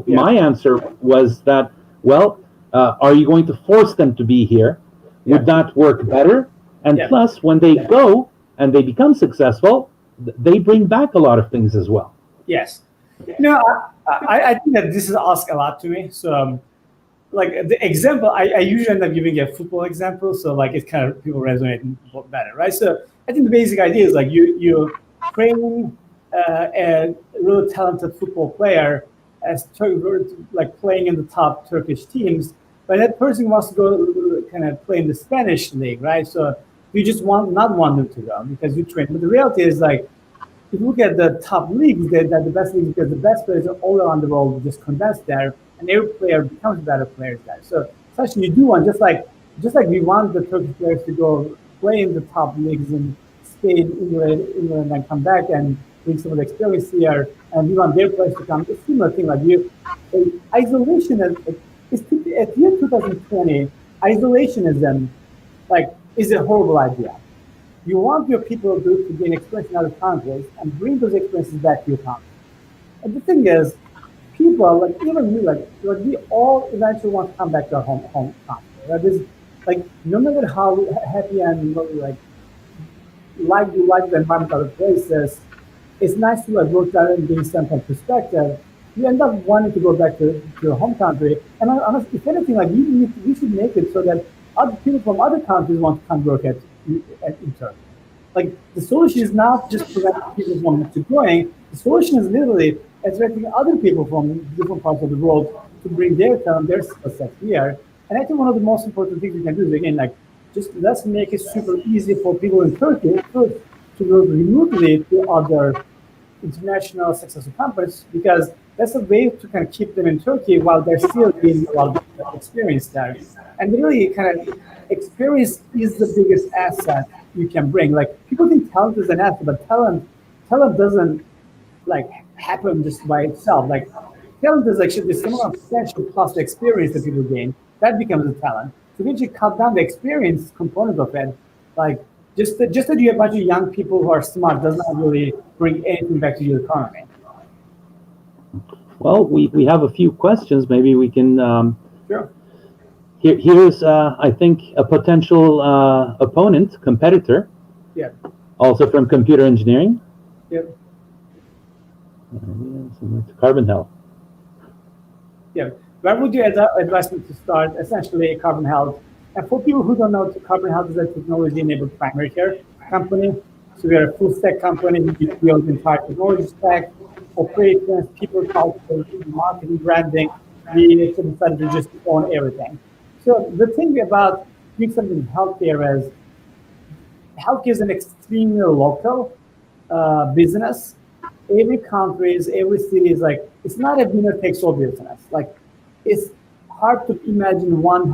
My answer was that, well, are you going to force them to be here? Would that work better? And plus, when they go and they become successful, they bring back a lot of things as well. Yes. I think that this is asked a lot to me. So, like the example, I usually end up giving a football example. So, like it kind of people resonate better, right? So, I think the basic idea is like you train a really talented football player as like playing in the top Turkish teams, but that person wants to go kind of play in the Spanish league, right? So you just not want them to go because you train. But the reality is like, if you look at the top leagues, they're the best leagues because the best players are all around the world just condensed there, and every player becomes better players there. So essentially, you do want just like we want the Turkish players to go play in the top leagues in Spain, England, and come back and bring some of the experience here, and we want their players to come. It's a similar thing. Like isolation is at the year 2020. Isolationism, is a horrible idea. You want your people to gain experience in other countries and bring those experiences back to your country. And the thing is, people like even me, we all eventually want to come back to our home country. Right? No matter how happy and like you like the environment of the places, it's nice to work there and gain some kind of perspective. You end up wanting to go back to your home country. And honestly, if anything, we should make it so that other people from other countries want to come work in Turkey. Like the solution is not just preventing people from going. The solution is literally attracting other people from different parts of the world to bring their talent, their skill set here. And I think one of the most important things we can do is again, just let's make it super easy for people in Turkey to work remotely to other international successful companies, because that's a way to kind of keep them in Turkey while they're still gaining a lot of experience there. And really kind of experience is the biggest asset you can bring. Like people think talent is an asset, but talent doesn't happen just by itself. Like talent is actually the amount of potential plus the experience that people gain. That becomes a talent. So once you cut down the experience component of it, just that you have a bunch of young people who are smart does not really bring anything back to your economy. Well, we have a few questions. Maybe we can. Sure. Here's I think a potential competitor. Yeah. Also from computer engineering. Yep. Carbon Health. Yeah. Where would you advise me to start? Essentially, Carbon Health. And for people who don't know, Carbon Health is a technology-enabled primary care company. So we are a full-stack company. We build the entire technology stack, operations, people, culture, marketing, branding. We decided to just own everything. So the thing about doing something in healthcare is healthcare is an extremely local business. Every country, every city is it's not a winner-takes-all business. It's hard to imagine one,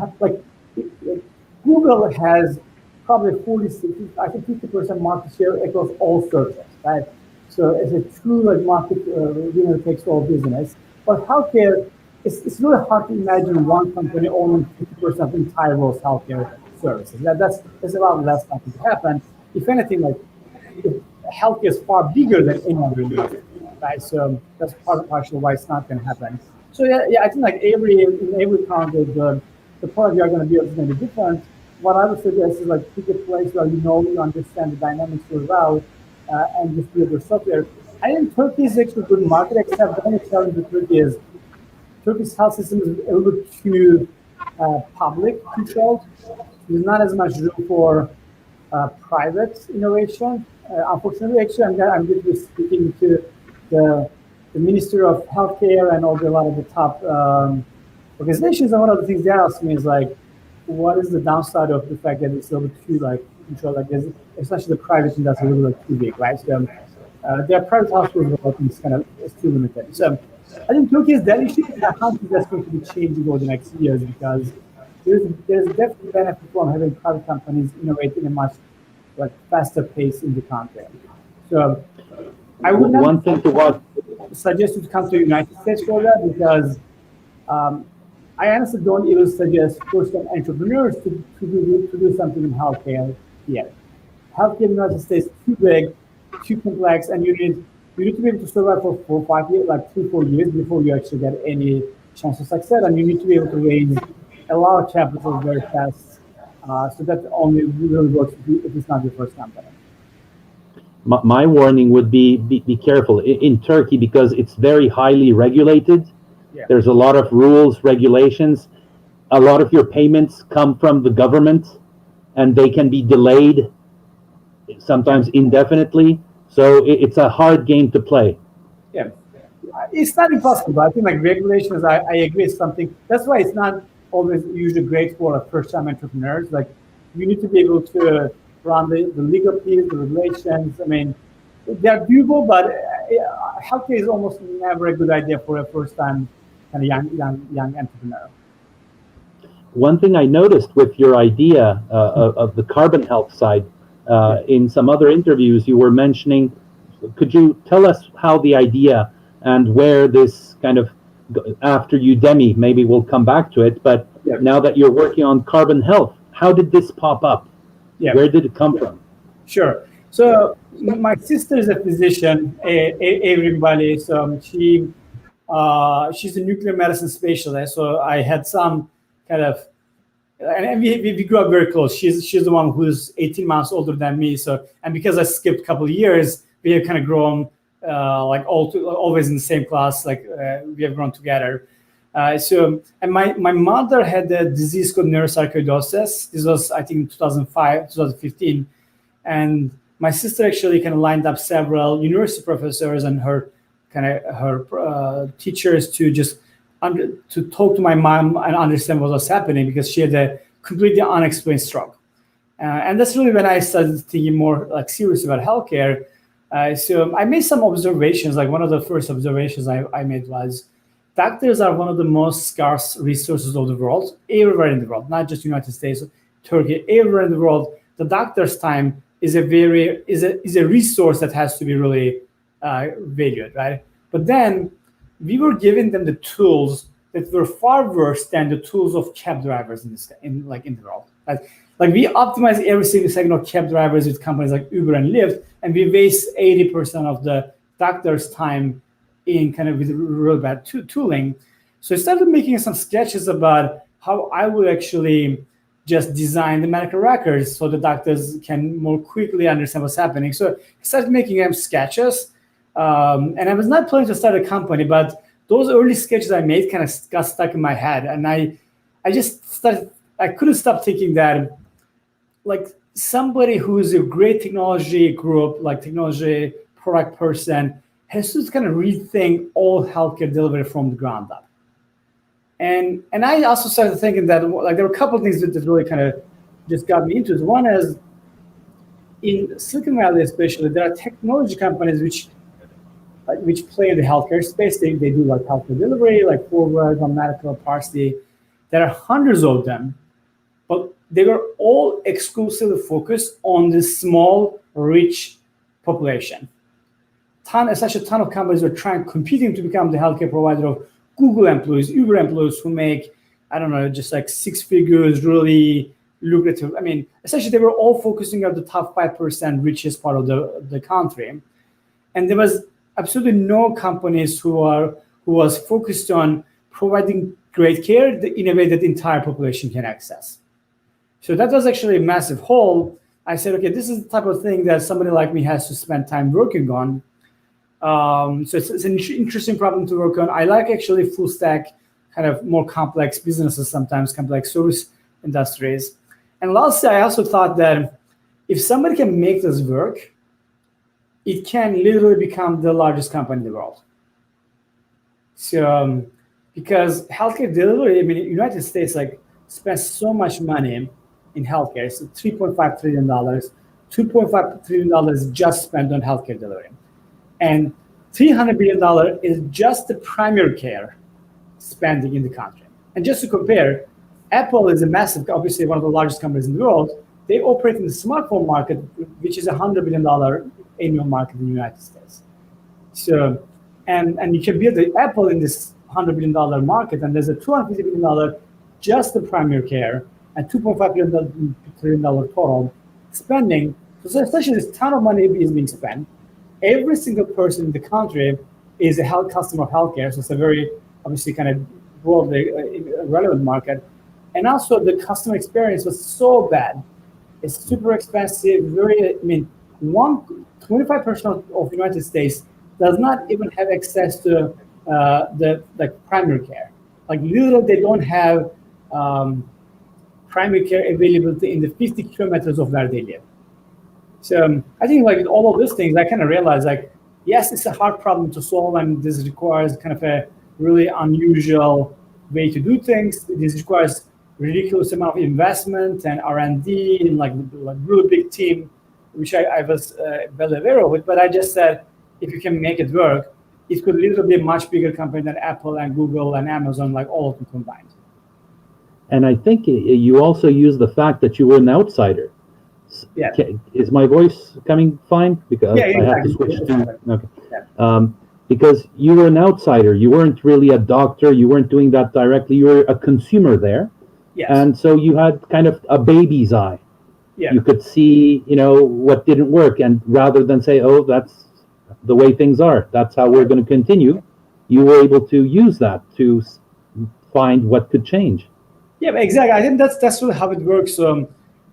Google has probably 50% market share across all searches, right? So it's a true market winner-takes-all business. But healthcare, it's really hard to imagine one company owning 50% of the entire world's healthcare services. That's a lot less likely to happen. If anything, healthcare is far bigger than any other industry, right? So that's partially why it's not going to happen. So I think like in every country, the product you are going to build is going to be different. What I would suggest is like pick a place where you understand the dynamics really well, and just build your software. I think Turkey is actually a good market, except the only challenge with Turkey is Turkish health system is a little bit too public controlled. There's not as much room for private innovation. Unfortunately, actually, I'm going to be speaking to the, the Minister of Healthcare and also a lot of the top organizations. And one of the things they're asking me is like, what is the downside of the fact that it's a little bit too like controlled? Like, especially the private industry is a little bit too big, right? So their private hospitals, I think, is too limited. So I think Turkey is that issue, and I don't think that's going to be changing over the next years because there's definitely benefit from having private companies innovate in a much like faster pace in the country. So I would not One thing to watch. suggest you to come to the United States for that because I honestly don't even suggest first-time entrepreneurs to do something in healthcare yet. Healthcare in the United States is too big, too complex, and you need to be able to survive for 4 or 5 years, like 3 or 4 years before you actually get any chance of success, and you need to be able to raise a lot of capital very fast. So that only really works if it's not your first company. My warning would be careful in Turkey because it's very highly regulated. Yeah. There's a lot of rules, regulations. A lot of your payments come from the government, and they can be delayed, sometimes indefinitely. So it's a hard game to play. Yeah, it's not impossible. But I think like regulations, I agree, is something. That's why it's not always usually great for first-time entrepreneurs. Like you need to be able to run the legal piece, the regulations. I mean, they're doable, but healthcare is almost never a good idea for a first-time kind of young entrepreneur. One thing I noticed with your idea of the carbon health side, in some other interviews you were mentioning, could you tell us how the idea and where this kind of, after Udemy, maybe we'll come back to it, but now that you're working on carbon health, how did this pop up? Where did it come from? Sure. So my sister is a physician, Eren Bali. So she's a nuclear medicine specialist. So I had some kind of, and we grew up very close. She's the one who's 18 months older than me. So, and because I skipped a couple of years, we have kind of grown like always in the same class. Like we have grown together. And my mother had a disease called neurosarcoidosis. This was, I think, 2005, 2015. And my sister actually kind of lined up several university professors and her teachers to just to talk to my mom and understand what was happening because she had a completely unexplained stroke. And that's really when I started thinking more like serious about healthcare. So I made some observations. Like one of the first observations I made was doctors are one of the most scarce resources of the world, everywhere in the world, not just United States, Turkey, everywhere in the world. The doctor's time is a resource that has to be really valued, right? But then we were giving them the tools that were far worse than the tools of cab drivers in the world. Like we optimize every single second of cab drivers with companies like Uber and Lyft, and we waste 80% of the doctor's time in kind of with real bad tooling. So I started making some sketches about how I would actually just design the medical records so the doctors can more quickly understand what's happening. So I started making them sketches. And I was not planning to start a company, but those early sketches I made kind of got stuck in my head. And I couldn't stop thinking that like somebody who is a great technology group, like technology product person, has to kind of rethink all healthcare delivery from the ground up. And I also started thinking that like there were a couple of things that really kind of just got me into it. One is in Silicon Valley especially, there are technology companies which play in the healthcare space. They do like healthcare delivery, like forward on medical parts. There are hundreds of them, but they were all exclusively focused on this small, rich population. Such a ton of companies were competing to become the healthcare provider of Google employees, Uber employees who make, I don't know, just like 6 figures, really lucrative. I mean, essentially they were all focusing on the top 5% richest part of the country. And there was absolutely no companies who was focused on providing great care in a way that the entire population can access. So that was actually a massive hole. I said, okay, this is the type of thing that somebody like me has to spend time working on. So it's an interesting problem to work on. I like actually full stack, kind of more complex businesses, sometimes complex service industries. And lastly, I also thought that if somebody can make this work, it can literally become the largest company in the world. So, because healthcare delivery, I mean, the United States spends so much money in healthcare. It's $3.5 trillion. $2.5 trillion just spent on healthcare delivery. And $300 billion is just the primary care spending in the country. And just to compare, Apple is a massive, obviously one of the largest companies in the world. They operate in the smartphone market, which is a $100 billion annual market in the United States. So, and you can build the Apple in this $100 billion market, and there's a $250 billion just the primary care, and $2.5 trillion total spending. So essentially, this ton of money is being spent. Every single person in the country is a customer of healthcare, so it's a very obviously kind of broadly relevant market. And also, the customer experience was so bad. It's super expensive. 25% of the United States does not even have access to the primary care. Literally, they don't have primary care availability in the 50 kilometers of where they live. So I think all of these things, I kind of realized yes, it's a hard problem to solve, and this requires kind of a really unusual way to do things. This requires ridiculous amount of investment and R&D and really big team, which I was well aware of it. But I just said, if you can make it work, it could literally be a much bigger company than Apple and Google and Amazon, all of them combined. And I think you also use the fact that you were an outsider. Yeah. Is my voice coming fine? Because yeah, exactly. I have to switch to. Okay. Yeah. Because you were an outsider. You weren't really a doctor. You weren't doing that directly. You were a consumer there. Yes. And so you had kind of a baby's eye. Yeah. You could see, what didn't work. And rather than say, oh, that's the way things are, that's how we're going to continue, you were able to use that to find what could change. Yeah, exactly. I think that's really how it works. One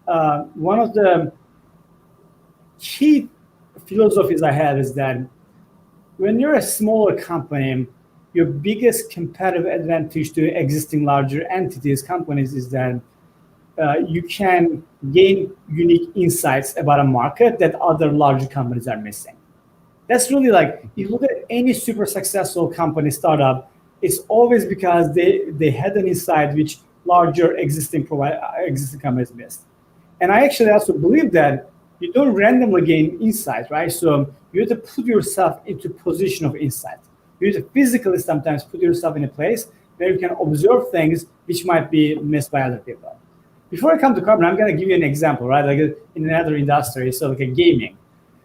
of the key philosophies I have is that when you're a smaller company, your biggest competitive advantage to existing larger entities, companies, is that you can gain unique insights about a market that other larger companies are missing. That's really you look at any super successful company startup, it's always because they had an insight which larger existing companies missed. And I actually also believe that you don't randomly gain insight, right? So you have to put yourself into position of insight. You have to physically sometimes put yourself in a place where you can observe things which might be missed by other people. Before I come to carbon, I'm going to give you an example, right? In another industry, so gaming.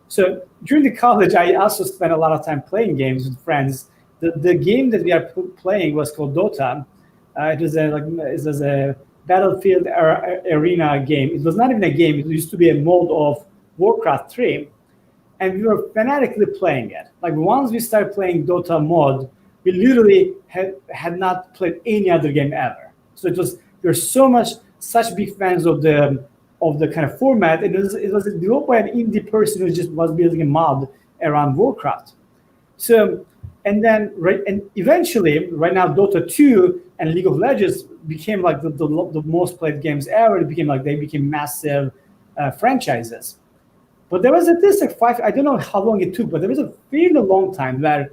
So during the college, I also spent a lot of time playing games with friends. The game that we are playing was called Dota. It was a battlefield arena game. It was not even a game. It used to be a mode of Warcraft 3. And we were fanatically playing it. Once we started playing Dota mode, we literally had not played any other game ever. So we were such big fans of the kind of format. It was developed by an indie person who just was building a mod around Warcraft. So, and eventually, right now, Dota 2 and League of Legends became the most played games ever. They became massive franchises. But there was I don't know how long it took, but there was a fairly long time where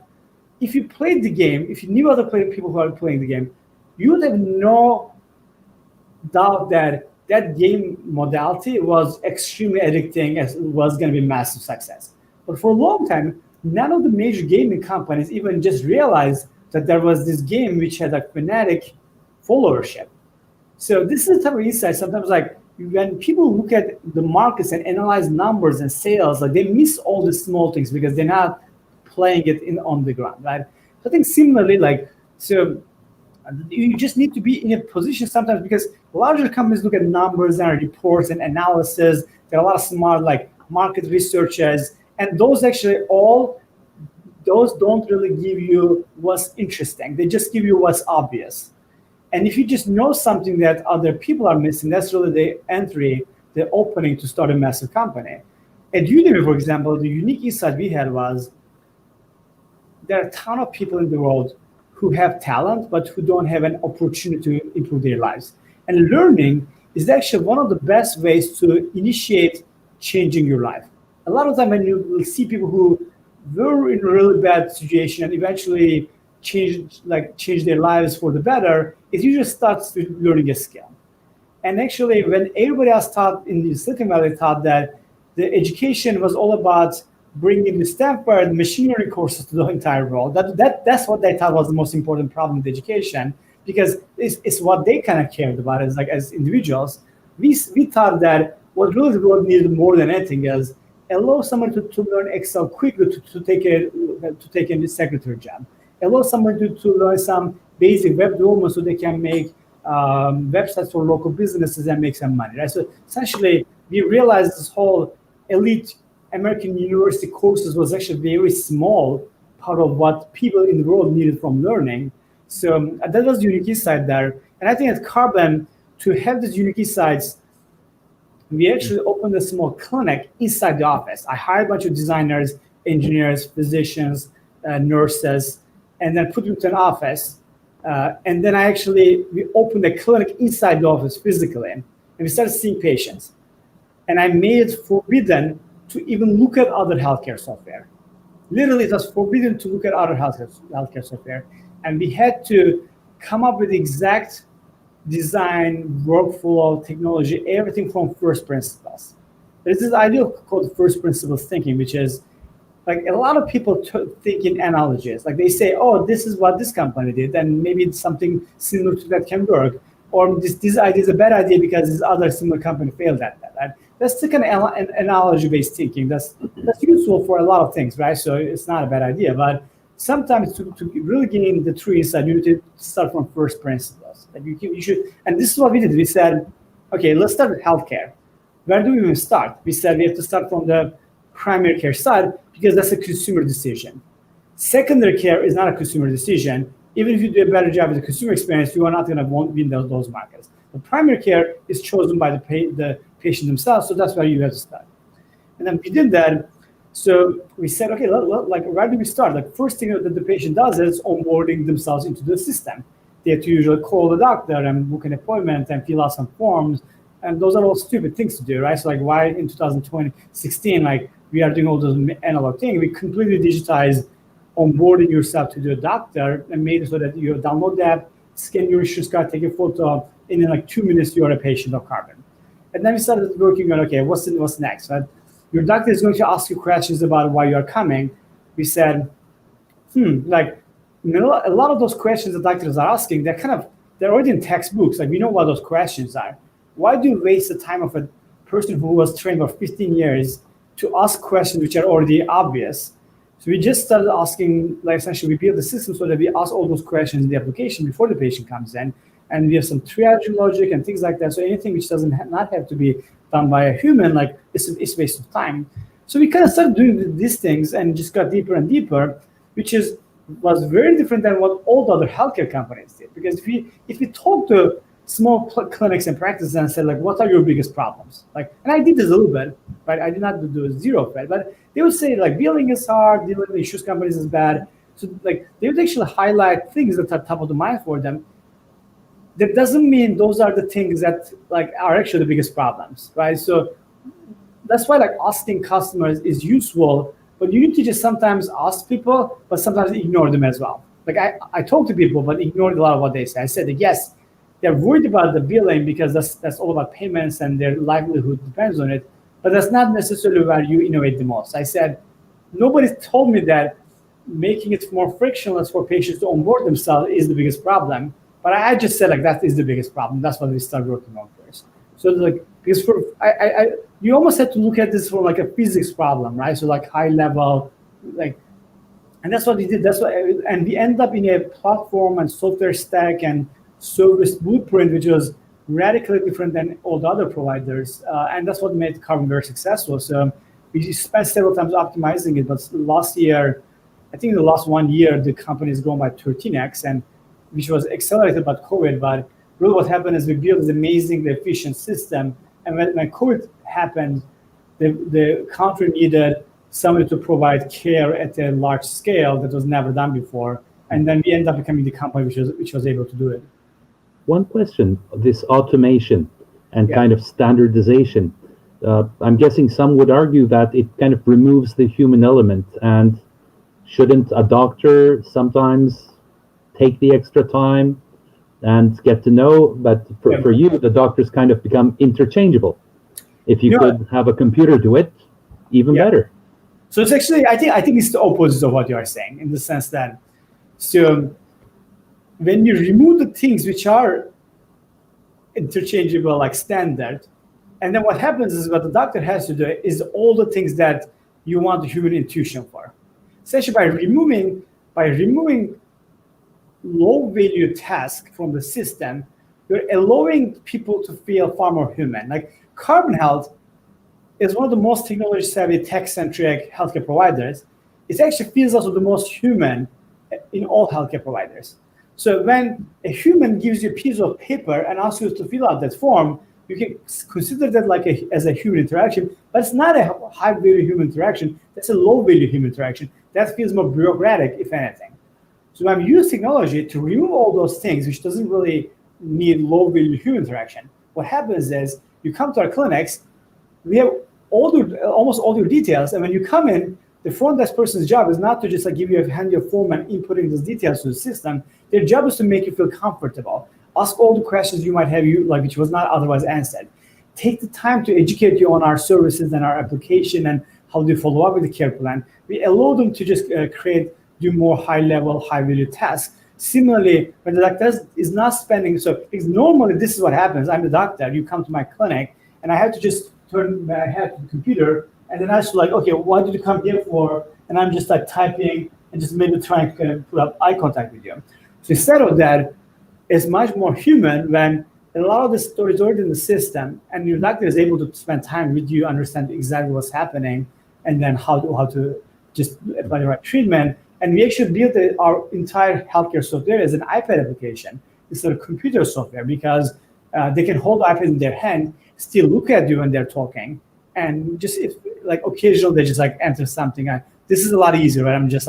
if you played the game, if you knew other people who are playing the game, you would have no doubt that game modality was extremely addicting, as it was going to be massive success. But for a long time, none of the major gaming companies even just realized that there was this game which had a fanatic followership. So this is the type of insight sometimes when people look at the markets and analyze numbers and sales, they miss all the small things because they're not playing it on the ground, right? So I think similarly, so you just need to be in a position sometimes, because larger companies look at numbers and reports and analysis. There are a lot of smart market researchers, and those actually all those don't really give you what's interesting. They just give you what's obvious. And if you just know something that other people are missing, that's really the entry, the opening to start a massive company. At Udemy, for example, the unique insight we had was there are a ton of people in the world who have talent, but who don't have an opportunity to improve their lives. And learning is actually one of the best ways to initiate changing your life. A lot of time when you will see people who were in a really bad situation and eventually change their lives for the better, it usually starts with learning a skill. And actually, when everybody else thought in the Silicon Valley thought that the education was all about bringing the Stanford machine learning courses to the entire world, that's what they thought was the most important problem with education, because it's what they kind of cared about as individuals. We thought that what really the world needed more than anything is allow someone to learn Excel quickly to take a secretary job. Allow someone to learn some basic web development so they can make websites for local businesses and make some money, right? So essentially, we realized this whole elite American university courses was actually a very small part of what people in the world needed from learning. So that was the unique insight there. And I think at Carbon, to have these unique insights, we actually opened a small clinic inside the office. I hired a bunch of designers, engineers, physicians, nurses, and then put them to an office. And then we opened a clinic inside the office physically, and we started seeing patients. And I made it forbidden to even look at other healthcare software. Literally, it was forbidden to look at other healthcare software. And we had to come up with the exact design, workflow, technology, everything from first principles. There's this idea called first principles thinking, which is like a lot of people think in analogies. Like they say, oh, this is what this company did, and maybe something similar to that can work. Or this idea is a bad idea because this other similar company failed at that. Right? That's the kind of analogy-based thinking. That's useful for a lot of things, right? So it's not a bad idea. But sometimes to really gain the true insight, you need to start from first principles. Like you should, and this is what we did. We said, okay, let's start with healthcare. Where do we even start? We said we have to start from the primary care side because that's a consumer decision. Secondary care is not a consumer decision. Even if you do a better job with the consumer experience, you are not going to win those markets. The primary care is chosen by the patient themselves, so that's where you have to start. And then we did that. So we said, okay, like where do we start? Like first thing that the patient does is onboarding themselves into the system. They have to usually call the doctor and book an appointment and fill out some forms. And those are all stupid things to do, right? So like why in 2016, like we are doing all those analog things, we completely digitized onboarding yourself to the doctor and made it so that you download the app, scan your insurance card, take a photo, and in like 2 minutes, you're a patient of Carbon. And then we started working on, okay, what's next? Right? Your doctor is going to ask you questions about why you are coming. We said, like, a lot of those questions the doctors are asking, they're already in textbooks. Like, we know what those questions are. Why do you waste the time of a person who was trained for 15 years to ask questions which are already obvious? So we just started asking, like essentially we built the system so that we ask all those questions in the application before the patient comes in. And we have some triage logic and things like that. So anything which doesn't not have to be done by a human, like it's a waste of time. So we kind of started doing these things and just got deeper and deeper, which was very different than what all the other healthcare companies did. Because if we talk to small clinics and practices and said, like, what are your biggest problems? Like, and I did this a little bit, right? I did not do zero of it, but they would say, like, billing is hard, dealing with insurance companies is bad. So, like, they would actually highlight things that are top of the mind for them. That doesn't mean those are the things that, like, are actually the biggest problems, right? So that's why, like, asking customers is useful, but you need to just sometimes ask people, but sometimes ignore them as well. Like, I talk to people, but ignored a lot of what they say. I said that, yes, they're worried about the billing because that's all about payments and their livelihood depends on it, but that's not necessarily where you innovate the most. I said, nobody told me that making it more frictionless for patients to onboard themselves is the biggest problem, but I just said, like, that is the biggest problem. That's what we start working on first. So, like, because you almost have to look at this from like a physics problem, right? So, like, high level, like, and that's what we did. And we end up in a platform and software stack and service blueprint, which was radically different than all the other providers. And that's what made Carbon very successful. So we spent several times optimizing it, but last year I think in the last 1 year, the company has grown by 13x, and which was accelerated by COVID. But really what happened is we built this amazing, efficient system. And when COVID happened, the country needed somebody to provide care at a large scale that was never done before. And then we ended up becoming the company which was able to do it. One question, this automation and kind of standardization. I'm guessing some would argue that it kind of removes the human element, and shouldn't a doctor sometimes take the extra time and get to know? But for you, the doctors kind of become interchangeable. If you could have a computer do it, even better. So it's actually, I think it's the opposite of what you are saying, in the sense that, so when you remove the things which are interchangeable, like standard, and then what happens is what the doctor has to do is all the things that you want the human intuition for. Essentially, by removing low-value tasks from the system, you're allowing people to feel far more human. Like Carbon Health is one of the most technology-savvy, tech-centric healthcare providers. It actually feels also the most human in all healthcare providers. So when a human gives you a piece of paper and asks you to fill out that form, you can consider that as a human interaction, but it's not a high-value human interaction. That's a low-value human interaction. That feels more bureaucratic, if anything. So when we use technology to remove all those things, which doesn't really need low-value human interaction, what happens is you come to our clinics, we have almost all your details, and when you come in, the front desk person's job is not to just give you hand your form and inputting those details to the system. Their job is to make you feel comfortable. Ask all the questions you might have, which was not otherwise answered. Take the time to educate you on our services and our application and how do you follow up with the care plan. We allow them to just do more high-level, high-value tasks. Similarly, when the doctor is not spending, because normally this is what happens. I'm the doctor. You come to my clinic, and I have to just turn my head to the computer, and then I was okay, what did you come here for? And I'm just typing and just maybe trying to put up eye contact with you. So instead of that, it's much more human when a lot of the story is already in the system, and your doctor is able to spend time with you, understand exactly what's happening, and then how to just apply the right treatment. And we actually built our entire healthcare software as an iPad application instead of computer software, because they can hold the iPad in their hand, still look at you when they're talking, and just occasionally they just enter something. This is a lot easier, right? I'm just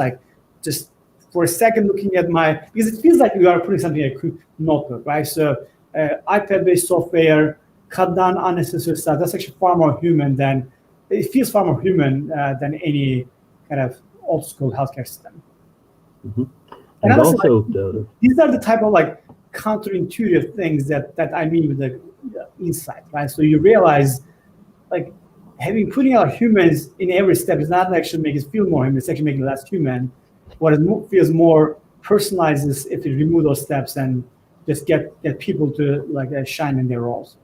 for a second looking at because it feels like you are putting something in a notebook, right? So iPad-based software, cut down unnecessary stuff. That's actually far more human it feels far more human than any kind of old school healthcare system. Mm-hmm. And also, these are the type of counterintuitive things that I mean with the insight, right? So you realize putting our humans in every step is not actually make it feel more human, it's actually making it less human. What it feels more personalized is if you remove those steps and just get people to shine in their roles.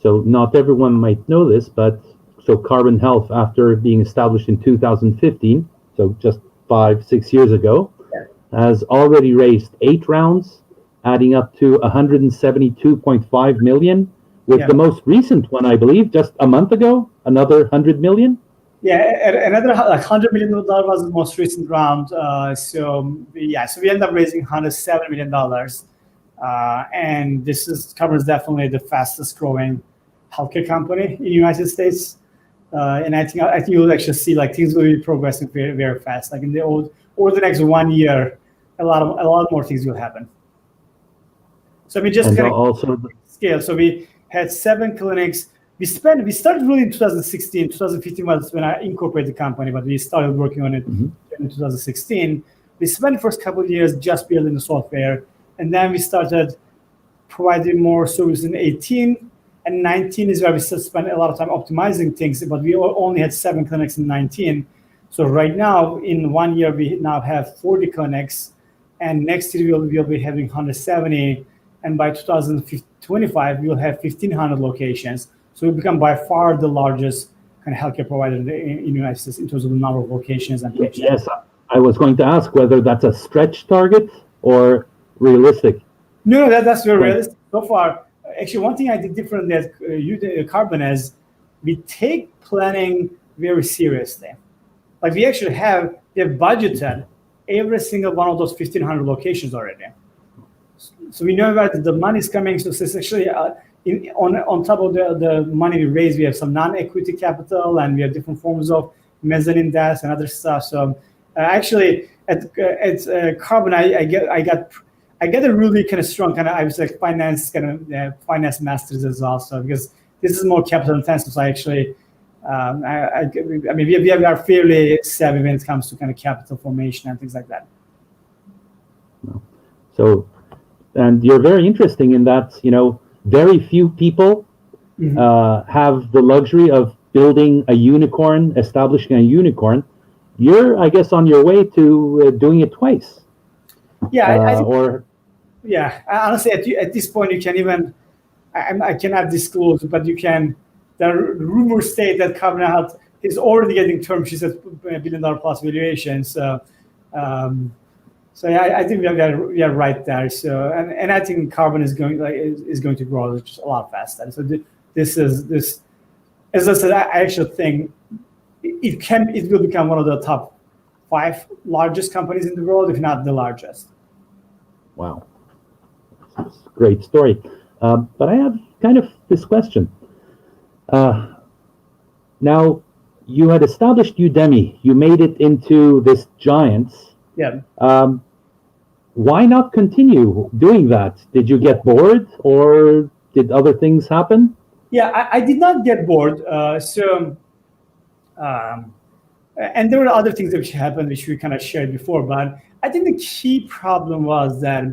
So not everyone might know this, but so Carbon Health, after being established in 2015, so just 5-6 years ago, has already raised 8 rounds, adding up to 172.5 million, with the most recent one, I believe, just a month ago, another 100 million. Yeah, another $100 million was the most recent round. So we ended up raising $107 million. And this covers definitely the fastest growing healthcare company in the United States. And I think you'll actually see things will be progressing very, very fast. Over the next 1 year, a lot more things will happen. So we just also scale. So we had 7 clinics. We started really in 2016. 2015 was when I incorporated the company, but we started working on it in 2016. We spent the first couple of years just building the software, and then we started providing more services in 18. And 19 is where we spent a lot of time optimizing things, but we only had 7 clinics in 19. So right now, in 1 year, we now have 40 clinics, and next year we'll be having 170, and by 2025, we'll have 1,500 locations. So we become by far the largest kind of healthcare provider in the United States in terms of the number of locations and patients. Yes, I was going to ask whether that's a stretch target or realistic. No, that's very realistic so far. Actually, one thing I did different than Carbon is we take planning very seriously. like we actually have budgeted every single one of those 1,500 locations already. So we know that the money is coming. So it's actually on top of the money we raise, we have some non-equity capital, and we have different forms of mezzanine debt and other stuff. So actually, at Carbon, I get a really kind of strong kind of, I was like finance masters as well. So because this is more capital intensive, so I actually. I mean, we are fairly savvy when it comes to kind of capital formation and things like that. So, and you're very interesting in that, very few people have the luxury of building a unicorn, establishing a unicorn. You're, I guess, on your way to doing it twice. Yeah, honestly, at this point, you can't even, I cannot disclose, but you can. The rumors state that Carbon Health is already getting term sheets at $1 billion plus valuation. So, I think we are right there. So, and I think Carbon is going to grow just a lot faster. So this as I said, I actually think it will become one of the top 5 largest companies in the world, if not the largest. Wow, that's a great story. But I have kind of this question. Now, you had established Udemy. You made it into this giant. Yeah. Why not continue doing that? Did you get bored, or did other things happen? Yeah, I did not get bored. And there were other things that happened, which we kind of shared before. But I think the key problem was that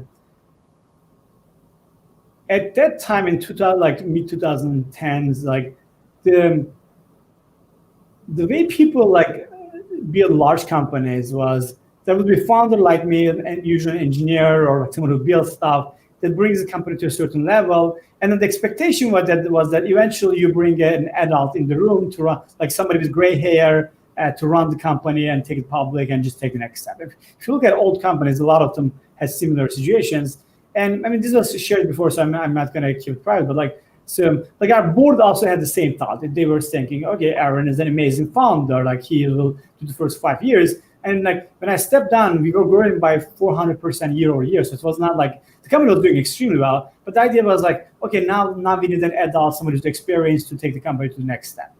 at that time in mid 2010s, like the way people build large companies was there would be a founder like me, and usually an engineer or someone who builds stuff that brings the company to a certain level, and then the expectation was that eventually you bring an adult in the room to run, like somebody with gray hair, to run the company and take it public and just take the next step. If you look at old companies, a lot of them had similar situations, and I mean this was shared before, so I'm not going to keep it private, but So our board also had the same thought. They were thinking, okay, Eren is an amazing founder. He will do the first 5 years. And when I stepped down, we were growing by 400% year over year. So it was not like the company was doing extremely well. But the idea was okay, now we need an adult, somebody with experience to take the company to the next step.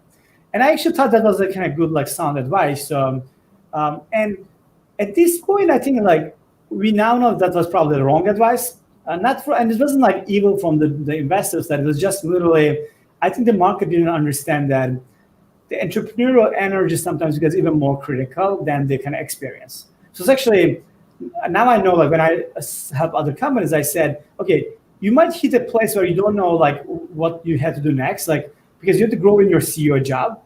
And I actually thought that was a kind of good, sound advice. And at this point, I think we now know that was probably the wrong advice. And it wasn't evil from the investors. That it was just literally, I think the market didn't understand that the entrepreneurial energy sometimes gets even more critical than the kind of experience. So it's actually, now I know when I help other companies, I said, okay, you might hit a place where you don't know what you have to do next, because you have to grow in your CEO job.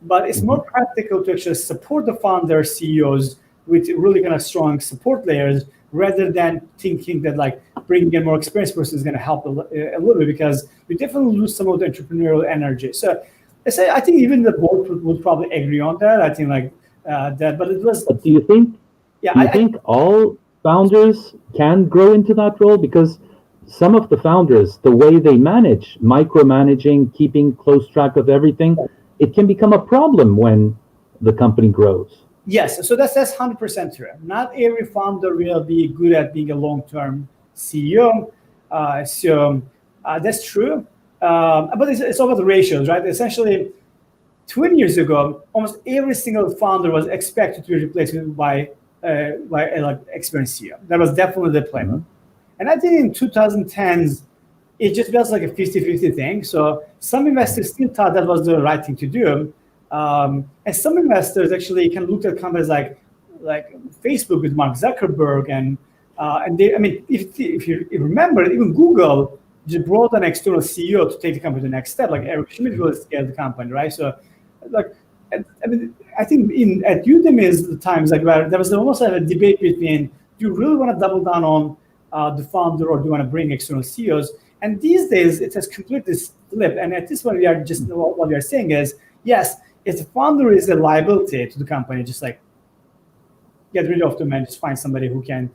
But it's more practical to actually support the founder CEOs with really kind of strong support layers, rather than thinking that bringing a more experienced person is going to help a little bit, because you definitely lose some of the entrepreneurial energy. So I think even the board would probably agree on that. I think that, but it was. But do you think? Yeah, do you think all founders can grow into that role? Because some of the founders, the way they manage, micromanaging, keeping close track of everything, it can become a problem when the company grows. Yes, so that's 100% true. Not every founder will be good at being a long-term CEO. That's true. But it's all about the ratios, right? Essentially, 20 years ago, almost every single founder was expected to be replaced by an experienced CEO. That was definitely the plan. Mm-hmm. And I think in 2010s, it just was a 50-50 thing. So some investors still thought that was the right thing to do. And some investors actually can look at companies like Facebook with Mark Zuckerberg, and they, if you remember, even Google just brought an external CEO to take the company to the next step. Eric Schmidt really scaled the company, right? So, I think at Udemy is the times where there was almost a debate between, do you really want to double down on the founder, or do you want to bring external CEOs? And these days it has completely flipped. And at this point, we are just what we are saying is, yes, if the founder is a liability to the company, just get rid of them and just find somebody who can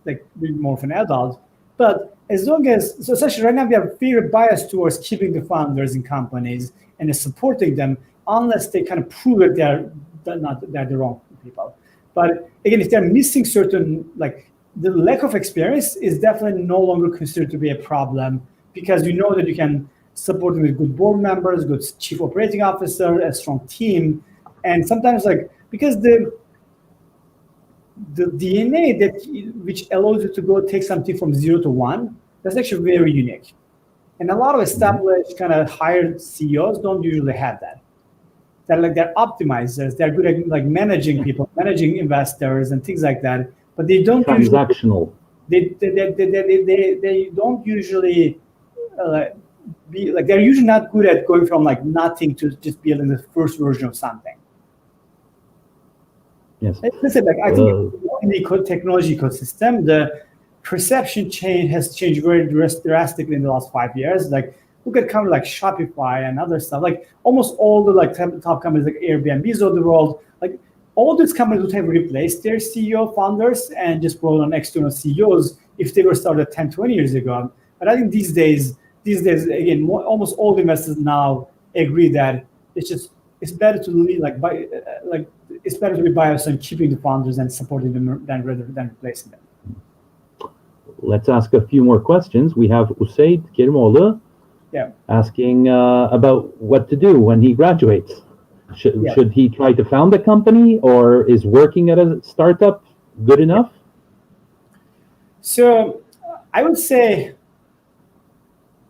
be more of an adult. But as long as, so essentially right now we have very bias towards keeping the founders in companies and supporting them, unless they kind of prove that they're the wrong people. But again, if they're missing certain, like the lack of experience is definitely no longer considered to be a problem, because you know that you can support them with good board members, good chief operating officer, a strong team. And sometimes like, because the DNA which allows you to go take something from 0 to 1, that's actually very unique. And a lot of established kind of hired CEOs don't usually have that. They're optimizers. They're good at like managing people, managing investors and things like that. But they don't transactional. They don't usually be like, they're usually not good at going from like nothing to just building the first version of something. Yes. Listen, like I think in the technology ecosystem, the perception has changed very drastically in the last 5 years. Like look at companies like Shopify and other stuff. Like almost all the like top companies like Airbnbs of the world, like all these companies would have replaced their CEO founders and just brought on external CEOs if they were started 10, 20 years ago. But I think these days again, almost all the investors now agree that it's better to lead, it's better to be biased on keeping the founders and supporting them rather than replacing them. Let's ask a few more questions. We have Usaid Kirmoğlu asking about what to do when he graduates. Should he try to found a company, or is working at a startup good enough? So I would say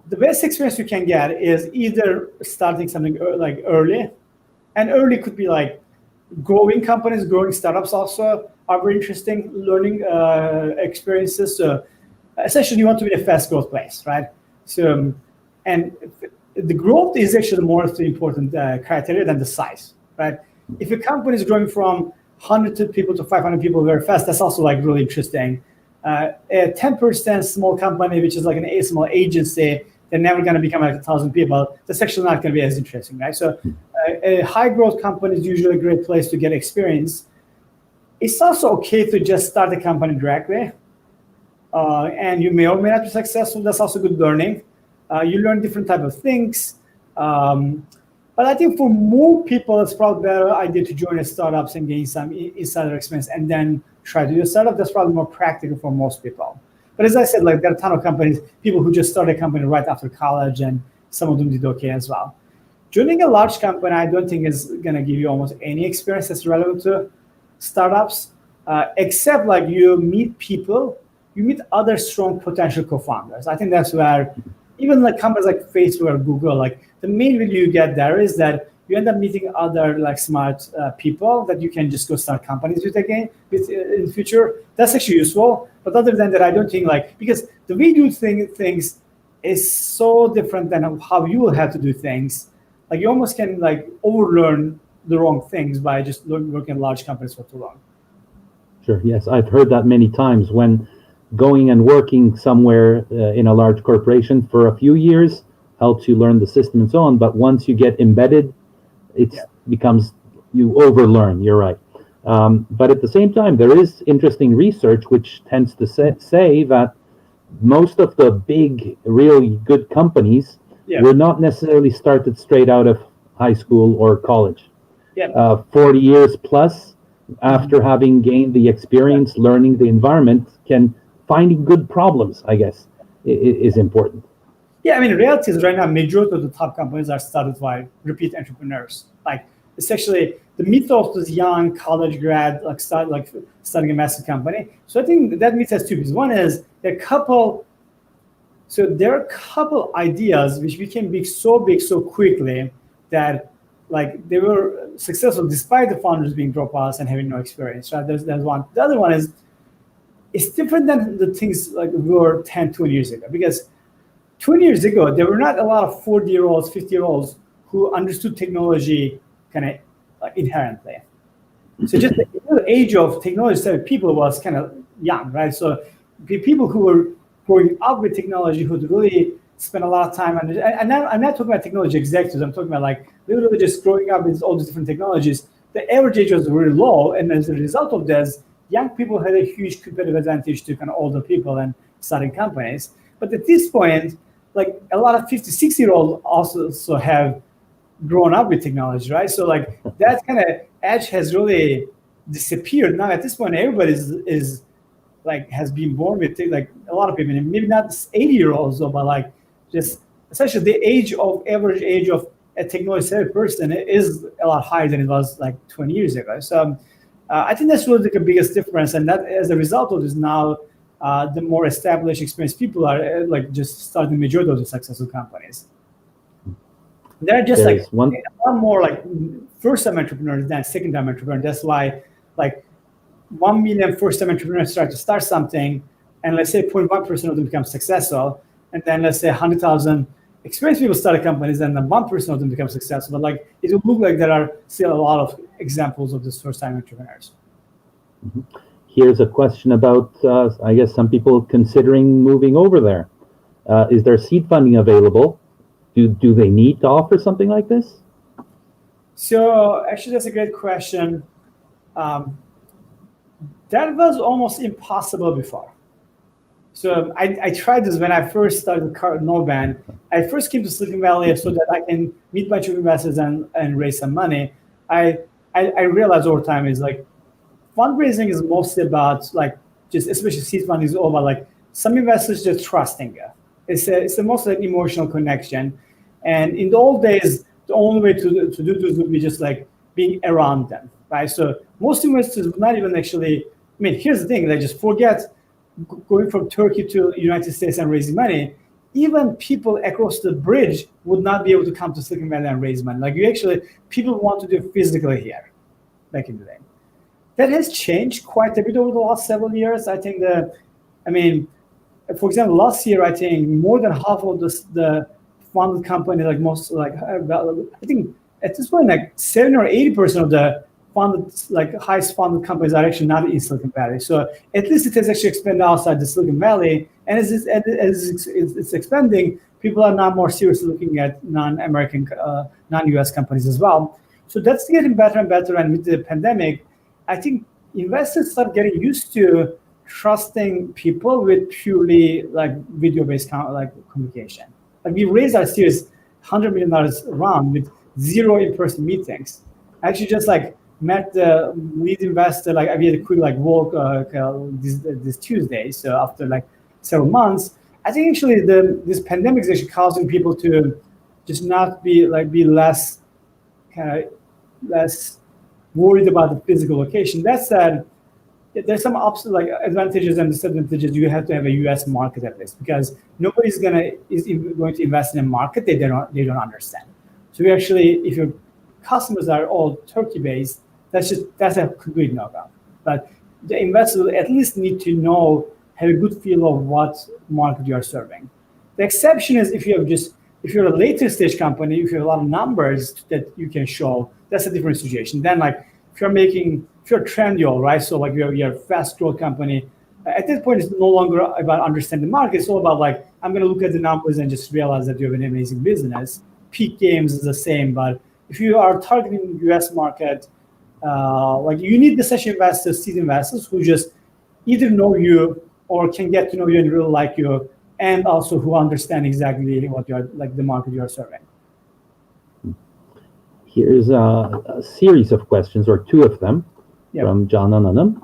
the best experience you can get is either starting something like early, and early could be like growing companies, growing startups also are very interesting learning experiences. So essentially you want to be a fast growth place, right? So, and the growth is actually the more important criteria than the size, right? If a company is growing from 100 people to 500 people very fast, that's also like really interesting. A 10% small company, which is like a small agency, they're never going to become like 1,000 people. That's actually not going to be as interesting, right? So a high growth company is usually a great place to get experience. It's also okay to just start a company directly. And you may or may not be successful. That's also good learning. You learn different type of things. But I think for more people, it's probably better idea to join a startups and gain some insider experience and then try to do a startup. That's probably more practical for most people. But as I said, like there are a ton of companies, people who just started a company right after college, and some of them did okay as well. Joining a large company, I don't think is going to give you almost any experience that's relevant to startups, except like you meet people, you meet other strong potential co-founders. I think that's where even like companies like Facebook or Google, like the main value you get there is that you end up meeting other like smart people that you can just go start companies with again in the future. That's actually useful. But other than that, I don't think like, because the way you think things is so different than how you will have to do things. Like you almost can like overlearn the wrong things by just working in large companies for too long. Sure. Yes, I've heard that many times. When going and working somewhere in a large corporation for a few years helps you learn the system and so on. But once you get embedded, it becomes, you overlearn. You're right. But at the same time, there is interesting research which tends to say that most of the big, really good companies were not necessarily started straight out of high school or college. 40 years plus after having gained the experience, learning the environment, finding good problems, I guess, is important. Yeah, I mean, reality is right now, majority of the top companies are started by repeat entrepreneurs. Like, it's actually the myth of this young college grad, starting a massive company. So I think that myth has two pieces. One is there are a couple ideas which became big so quickly that like they were successful despite the founders being dropouts and having no experience. Right? There's one. The other one is it's different than the things like we were 10, 20 years ago, because 20 years ago, there were not a lot of 40-year-olds, 50-year-olds who understood technology kind of inherently. So just the age of technology people was kind of young, right? So people who were growing up with technology who really spent a lot of time, and I'm not talking about technology executives, I'm talking about like literally just growing up with all these different technologies. The average age was really low, and as a result of this, young people had a huge competitive advantage to kind of older people and starting companies. But at this point, like a lot of 50, 60-year-olds also have grown up with technology, right? So like that kind of edge has really disappeared. Now at this point, everybody is like has been born with it, like a lot of people, and maybe not 80-year-olds, but like just essentially the average age of a technology savvy person is a lot higher than it was like 20 years ago. So I think that's really the biggest difference, and that as a result of this now, the more established, experienced people are like just starting the majority of the successful companies. They're just a lot more like first-time entrepreneurs than second-time entrepreneurs. That's why like 1 million first-time entrepreneurs try to start something, and let's say 0.1% of them become successful, and then let's say 100,000 experienced people start companies, and then 1% of them become successful. But like it will look like there are still a lot of examples of this first-time entrepreneurs. Mm-hmm. Here's a question about, I guess, some people considering moving over there. Is there seed funding available? Do they need to offer something like this? So actually, that's a great question. That was almost impossible before. So I tried this when I first started Novan. I first came to Silicon Valley so that I can meet a bunch of investors and raise some money. I realized over time is like fundraising is mostly about like just especially seed funding is all about like some investors just trusting you. It's a mostly like emotional connection. And in the old days, the only way to do this would be just like being around them, right? So most investors would not even actually. I mean, here's the thing: like just forget going from Turkey to the United States and raising money. Even people across the bridge would not be able to come to Silicon Valley and raise money. Like people want to do it physically here, back in the day. That has changed quite a bit over the last several years. I think for example, last year, I think more than half of the funded company, like most, like I think at this point, like 70 or 80% of the funded, like highest funded companies are actually not in Silicon Valley. So at least it has actually expanded outside the Silicon Valley, and as it's expanding, people are now more seriously looking at non-American, non-US companies as well. So that's getting better and better. And with the pandemic, I think investors start getting used to trusting people with purely like video-based communication. Like we raised our series $100 million round with 0 in-person meetings. I actually just like met the lead investor. Like we had a quick like walk this Tuesday. So after like several months, I think actually this pandemic is actually causing people to just not be less worried about the physical location. That said, there's some advantages and disadvantages. You have to have a U.S. market at least, because nobody's going to invest in a market they don't understand. So we actually, if your customers are all Turkey-based, that's a complete no-go. But the investor will at least need to have a good feel of what market you are serving. The exception is if you're a later stage company, if you have a lot of numbers that you can show, that's a different situation. Then like if you're Trendyol, right? So like you're a fast growth company. At this point, it's no longer about understanding the market. It's all about like, I'm going to look at the numbers and just realize that you have an amazing business. Peak Games is the same, but if you are targeting the US market, like you need the session investors, seed investors who just either know you or can get to know you and really like you, and also who understand exactly what you're like the market you're serving. Here's a series of questions, or 2 of them, from John Ananam.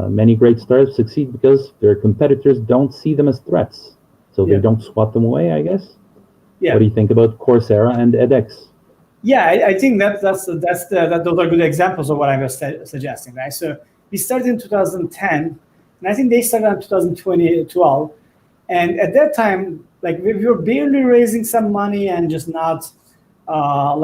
Many great startups succeed because their competitors don't see them as threats, so they don't swat them away, I guess. Yeah. What do you think about Coursera and edX? Yeah, I think those are good examples of what I was suggesting, right? So we started in 2010, and I think they started in 2012, and at that time, like we were barely raising some money and just not. I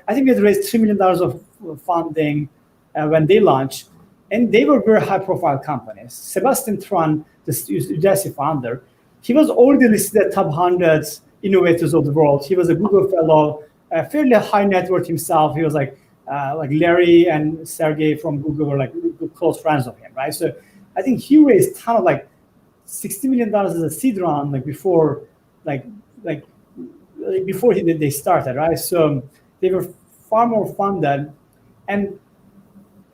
think we had raised $3 million of funding when they launched, and they were very high-profile companies. Sebastian Thrun, the Udemy founder, he was already listed at top 100 innovators of the world. He was a Google fellow, fairly high net worth himself. He was like Larry and Sergey from Google were like close friends of him, right? So I think he raised a ton of like $60 million as a seed round, like before they started, right? So they were far more funded, and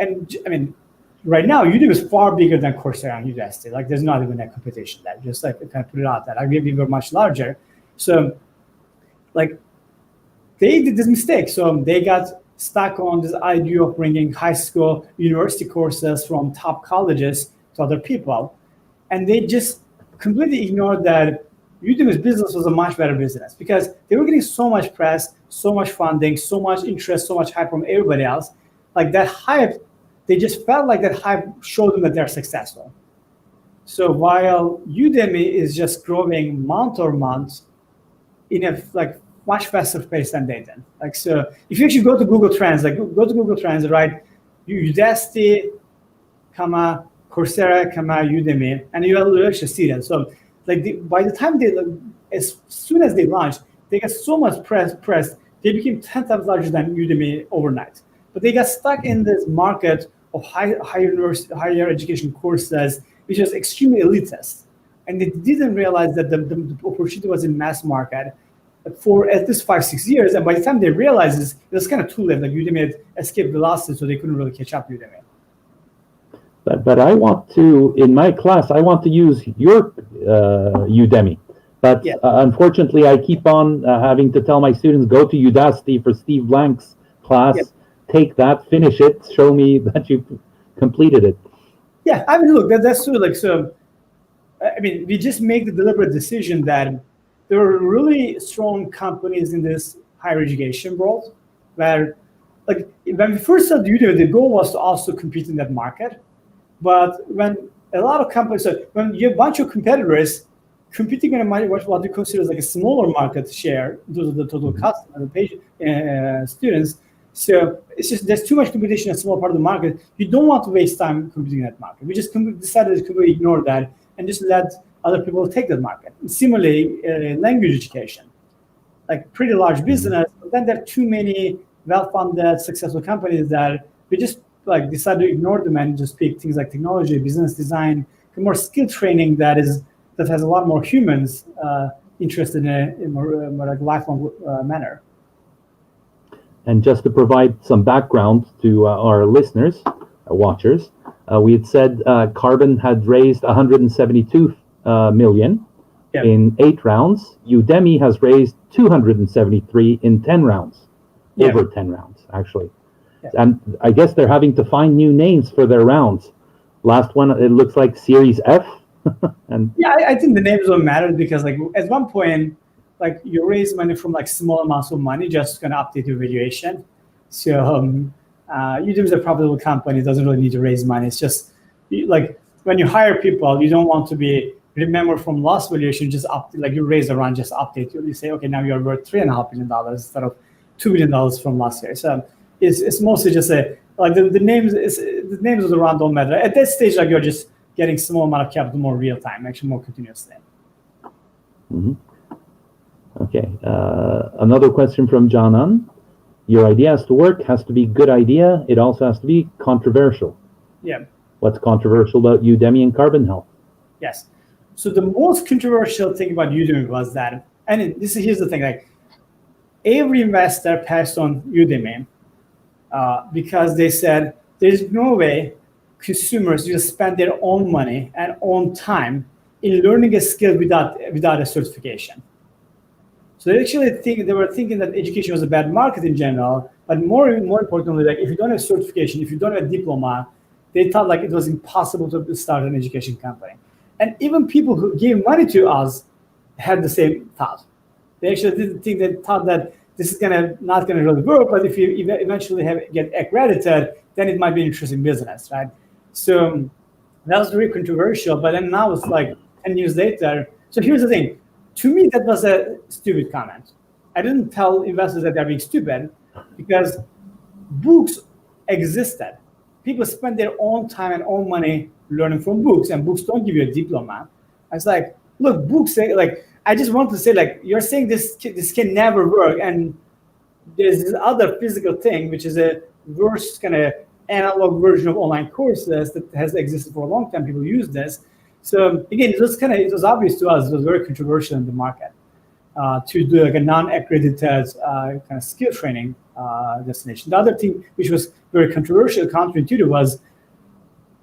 I mean, right now Udemy is far bigger than Coursera and Udemy. Like, there's not even a competition there. Just like kind of put it out there. Like, we were much larger, so like they did this mistake. So they got stuck on this idea of bringing high school, university courses from top colleges to other people. And they just completely ignored that Udemy's business was a much better business because they were getting so much press, so much funding, so much interest, so much hype from everybody else. Like that hype, they just felt like that hype showed them that they're successful. So while Udemy is just growing month or month in a like much faster pace than they did. Like so, if you actually go to Google Trends, like go to Google Trends, write Udacity, Coursera, Udemy, and you'll actually see that. So like by the time they, as soon as they launched, they got so much press, they became 10 times larger than Udemy overnight. But they got stuck in this market of higher education courses, which was extremely elitist. And they didn't realize that the opportunity was in mass market for at least 5-6 years. And by the time they realized this, it was kind of too late. Like Udemy had escaped velocity, so they couldn't really catch up with Udemy. But I want to, in my class, I want to use your Udemy. But Yeah. Unfortunately, I keep on having to tell my students, go to Udacity for Steve Blank's class, Yeah. take that, finish it, show me that you completed it. Yeah, I mean, look, that's true. Like, so, I mean, we just make the deliberate decision that there are really strong companies in this higher education world where, like, when we first started Udemy, the goal was to also compete in that market. But when a lot of companies, so when you have a bunch of competitors competing in what we consider as like a smaller market share to the total customer, the patient, students, so it's just there's too much competition in a small part of the market. You don't want to waste time competing in that market. We just decided to completely ignore that and just let other people take that market. And similarly, language education, like pretty large business, but then there are too many well-funded, successful companies that we just like decided to ignore them and just pick things like technology, business design, more skill training that has a lot more humans interested in more like lifelong manner. And just to provide some background to our listeners, watchers, we had said Carbon had raised 172 million in 8 rounds. Udemy has raised 273 in 10 rounds, over 10 rounds, actually. Yeah. And I guess they're having to find new names for their rounds. Last one, it looks like Series F. And yeah, I think the names don't matter because like at one point, like you raise money from like small amounts of money, just gonna update your valuation. So Udemy is a profitable company, doesn't really need to raise money. It's just like when you hire people, you don't want to be remembered from last valuation, just up like you raise a round, just update you. You say, okay, now you're worth $3.5 billion instead of $2 billion from last year. So it's mostly just like the names of the round don't matter. At that stage, like you're just getting small amount of capital more real time, actually more continuously. Mm-hmm. Okay, another question from Janan. Your idea has to work, has to be good idea. It also has to be controversial. Yeah. What's controversial about Udemy and Carbon Health? Yes. So the most controversial thing about Udemy was that, and here's the thing, like every investor passed on Udemy because they said there's no way consumers will spend their own money and own time in learning a skill without a certification. So they were thinking that education was a bad market in general, but more importantly, like if you don't have certification, if you don't have a diploma, they thought like it was impossible to start an education company. And even people who gave money to us had the same thought. They actually didn't think, they thought that this is not gonna really work, but if you eventually get accredited, then it might be an interesting business, right? So that was very controversial, but then now it's like 10 years later. So here's the thing. To me, that was a stupid comment. I didn't tell investors that they're being stupid because books existed. People spend their own time and own money learning from books, and books don't give you a diploma. I was like, look, books say, like, I just want to say, like, you're saying this can never work, and there's this other physical thing, which is a worse kind of analog version of online courses that has existed for a long time. People use this. So again, it was obvious to us. It was very controversial in the market to do like a non-accredited kind of skill training destination. The other thing, which was very controversial, counterintuitive, was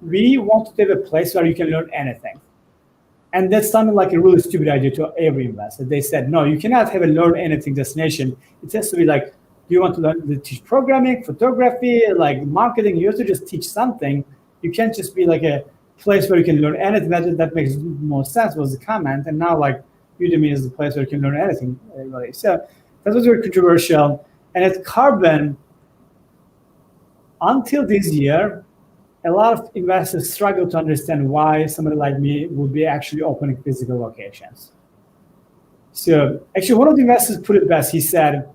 we wanted to have a place where you can learn anything, and that sounded like a really stupid idea to every investor. They said, no, you cannot have a learn anything destination. It has to be like Do you want to teach programming, photography, like marketing? You have to just teach something. You can't just be like a place where you can learn anything. That makes more sense was the comment. And now like Udemy is the place where you can learn anything. Really. So that was very controversial. And at Carbon, until this year, a lot of investors struggle to understand why somebody like me would be actually opening physical locations. So actually one of the investors put it best. He said,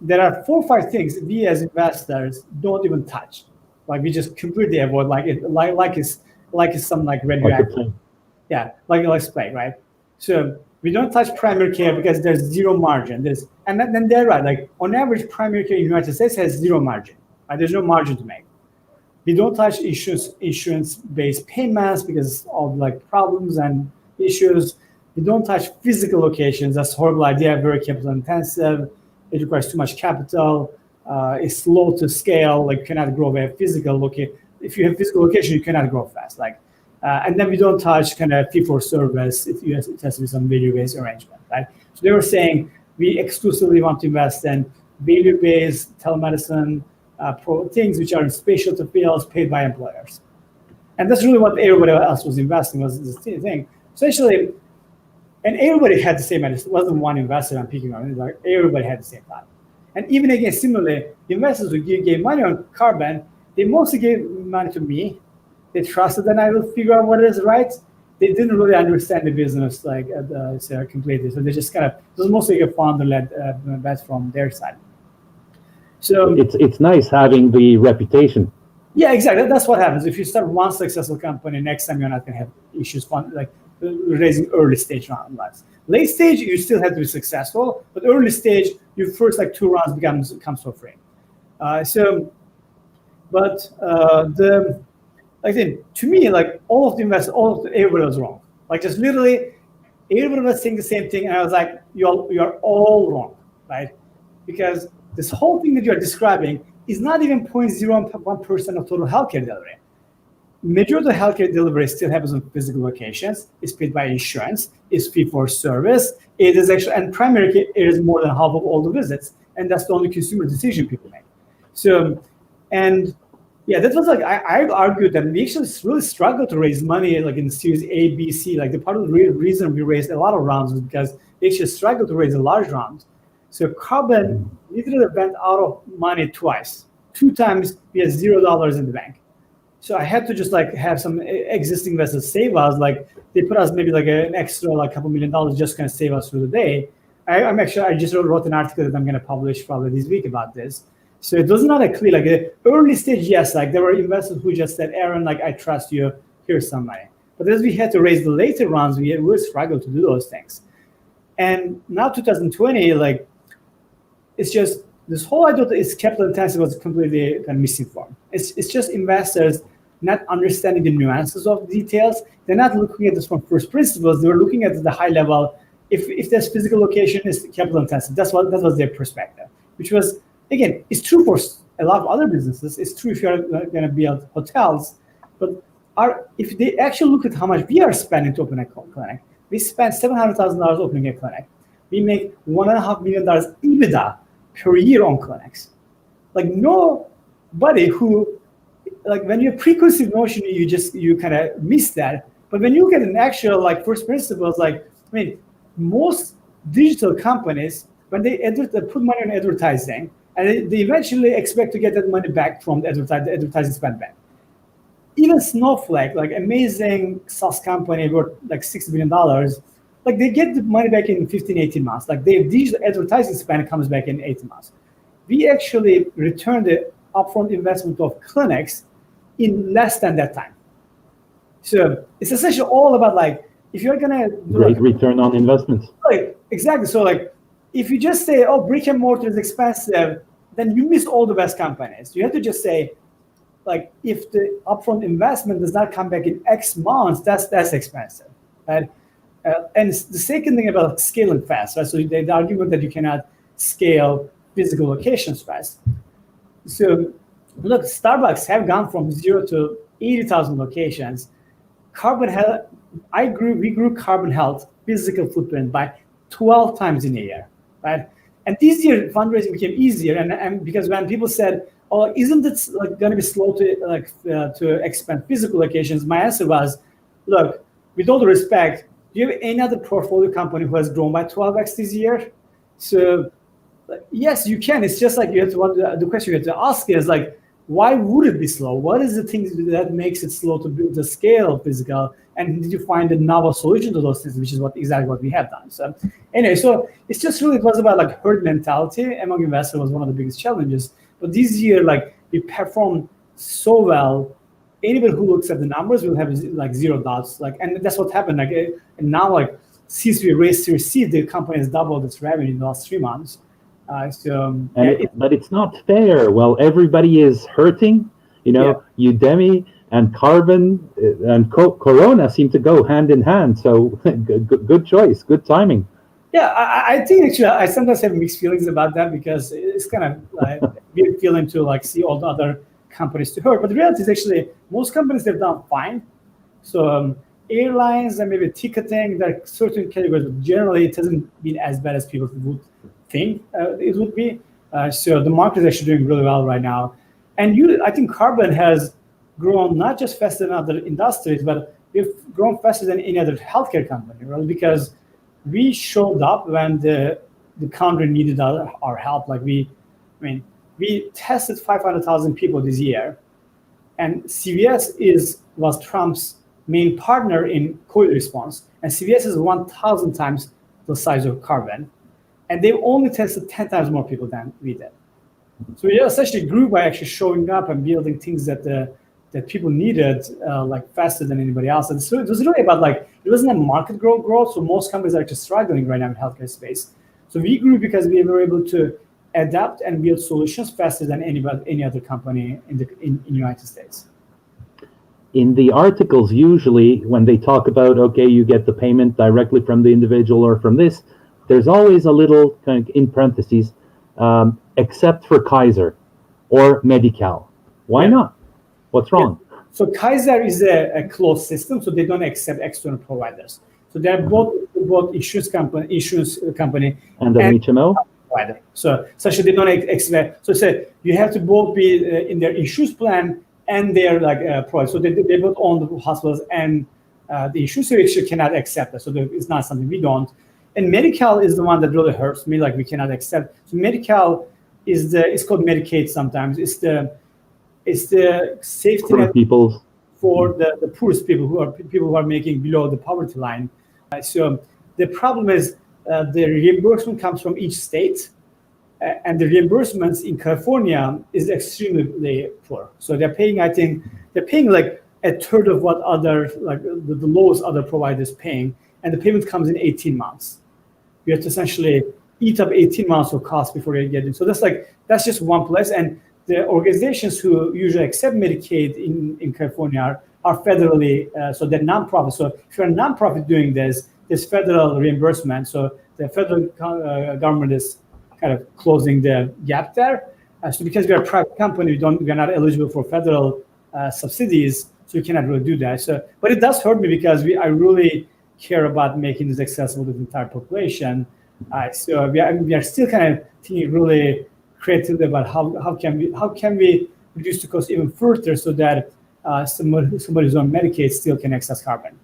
there are 4 or 5 things we as investors don't even touch. Like we just completely avoid, like it's some like radioactive. Yeah, like play, right? So we don't touch primary care because there's zero margin. And then they're right. Like on average, primary care in the United States has zero margin. Right? There's no margin to make. We don't touch insurance-based payments because of like problems and issues. We don't touch physical locations. That's a horrible idea. Very capital intensive. It requires too much capital. It's slow to scale. Like you cannot grow a physical location. If you have physical location, you cannot grow fast. And then we don't touch kind of fee for service. It has to be some value-based arrangement, right? So they were saying we exclusively want to invest in value-based telemedicine things which are in specialty fields paid by employers. And that's really what everybody else was investing, was this thing. Essentially, and everybody had the same idea. It wasn't one investor I'm picking on. Like everybody had the same thought. And even again, similarly, the investors who gave money on Carbon, they mostly gave money to me. They trusted that I will figure out what is right. They didn't really understand the business completely. So they just kind of, it was mostly a founder-led bet from their side. So it's nice having the reputation. Yeah, exactly. That's what happens. If you start one successful company, next time you're not going to have issues raising early stage rounds. Late stage, you still have to be successful, but early stage, your first 2 rounds comes for free. To me, all of the investors, everybody was wrong. Just literally, everybody was saying the same thing, and I was like, you're all wrong, right? Because this whole thing that you're describing is not even 0.01% of total healthcare delivery. Majority of healthcare delivery still happens on physical locations. It's paid by insurance. It's fee for service. It is actually, and primary care is more than half of all the visits, and that's the only consumer decision people make. That was I argued that we actually really struggled to raise money in Series A, B, C. The part of the reason we raised a lot of rounds was because we actually struggled to raise a large round. So Carbon literally went out of money twice. 2 times we had $0 in the bank. So I had to just have some existing investors save us. They put us maybe an extra couple $1 million just going to save us through the day. I just wrote an article that I'm going to publish probably this week about this. So it was not clear. The early stage, yes, there were investors who just said, Eren, I trust you. Here's some money. But as we had to raise the later rounds, we really struggled to do those things. And now 2020, it's just this whole idea that it's capital intensive was completely misinformed. It's just investors not understanding the nuances of the details. They're not looking at this from first principles. They're looking at the high level. If there's physical location, it's capital intensive. That was their perspective, which was, again, it's true for a lot of other businesses. It's true if you're going to build hotels. But if they actually look at how much we are spending to open a clinic, we spend $700,000 opening a clinic. We make $1.5 million EBITDA per year on clinics. Nobody who, when you have preconceived notion, you kind of miss that. But when you get an actual first principles, most digital companies, when they put money on advertising, and they eventually expect to get that money back from the advertising spend back. Even Snowflake, amazing SaaS company worth $6 billion, they get the money back in 15, 18 months. Their digital advertising spend comes back in 18 months. We actually return the upfront investment of clinics in less than that time. So it's essentially all about if you're gonna do great return on investments. Exactly. So if you just say, oh, brick and mortar is expensive, then you miss all the best companies. You have to just say, if the upfront investment does not come back in X months, that's expensive, right? And the second thing about scaling fast, right? So the argument that you cannot scale physical locations fast. So look, Starbucks have gone from 0 to 80,000 locations. We grew Carbon Health physical footprint by 12 times in a year, right? And this year fundraising became easier, and because when people said, "Oh, isn't it like going to be slow to expand physical locations?" My answer was, "Look, with all the respect, do you have any other portfolio company who has grown by 12x this year?" So yes, you can. It's just like you have to. The question you have to ask is like, why would it be slow? What is the thing that makes it slow to build the scale of physical? And did you find a novel solution to those things, which is exactly what we have done. So anyway, so it's just really, it was about like herd mentality among investors was one of the biggest challenges. But this year, like we performed so well. Anybody who looks at the numbers will have like zero doubts. Like, and that's what happened. Like, and now like since we raised Series C, the company has doubled its revenue in the last 3 months. But it's not fair. Well, everybody is hurting. Udemy and Carbon and Corona seem to go hand in hand. So good choice, good timing. Yeah, I think actually I sometimes have mixed feelings about that because it's kind of weird feeling to like see all the other companies to hurt. But the reality is actually most companies have done fine. So airlines and maybe ticketing, there are certain categories, but generally it hasn't been as bad as people would think it would be. So the market is actually doing really well right now. And I think Carbon has grown not just faster than other industries, but we've grown faster than any other healthcare company, right? Because we showed up when the country needed our help. Like we tested 500,000 people this year, and CVS was Trump's main partner in COVID response, and CVS is 1,000 times the size of Carbon, and they only tested 10 times more people than we did. So we essentially grew by actually showing up and building things that people needed like faster than anybody else. And so it was really about like, it wasn't a market growth. So most companies are actually struggling right now in healthcare space. So we grew because we were able to adapt and build solutions faster than any other company in the United States. In the articles, usually when they talk about, okay, you get the payment directly from the individual or from this, there's always a little kind of in parentheses, except for Kaiser or Medi-Cal. Why not? What's wrong? Yeah. So Kaiser is a closed system, so they don't accept external providers. So they're both insurance company and an HMO provider. So essentially they don't accept. So say you have to both be in their insurance plan and their like provider. So they both own the hospitals and the insurance actually cannot accept that. So it's not something we don't. And Medi-Cal is the one that really hurts me. Like we cannot accept. So Medi-Cal it's called Medicaid sometimes. It's the safety net for the poorest people who are making below the poverty line. So the problem is the reimbursement comes from each state, and the reimbursements in California is extremely poor. So they're paying like a third of what other like the lowest other providers paying, and the payment comes in 18 months. You have to essentially eat up 18 months of cost before you get in. So that's just one place. And the organizations who usually accept Medicaid in California are federally, so they're nonprofit. So if you're a nonprofit doing this, there's federal reimbursement. So the federal government is kind of closing the gap there. So because we're a private company, we're not eligible for federal subsidies, so you cannot really do that. So, but it does hurt me because I really care about making this accessible to the entire population. So we are still kind of thinking really creatively about how can we reduce the cost even further so that somebody who's on Medicaid still can access Carbon.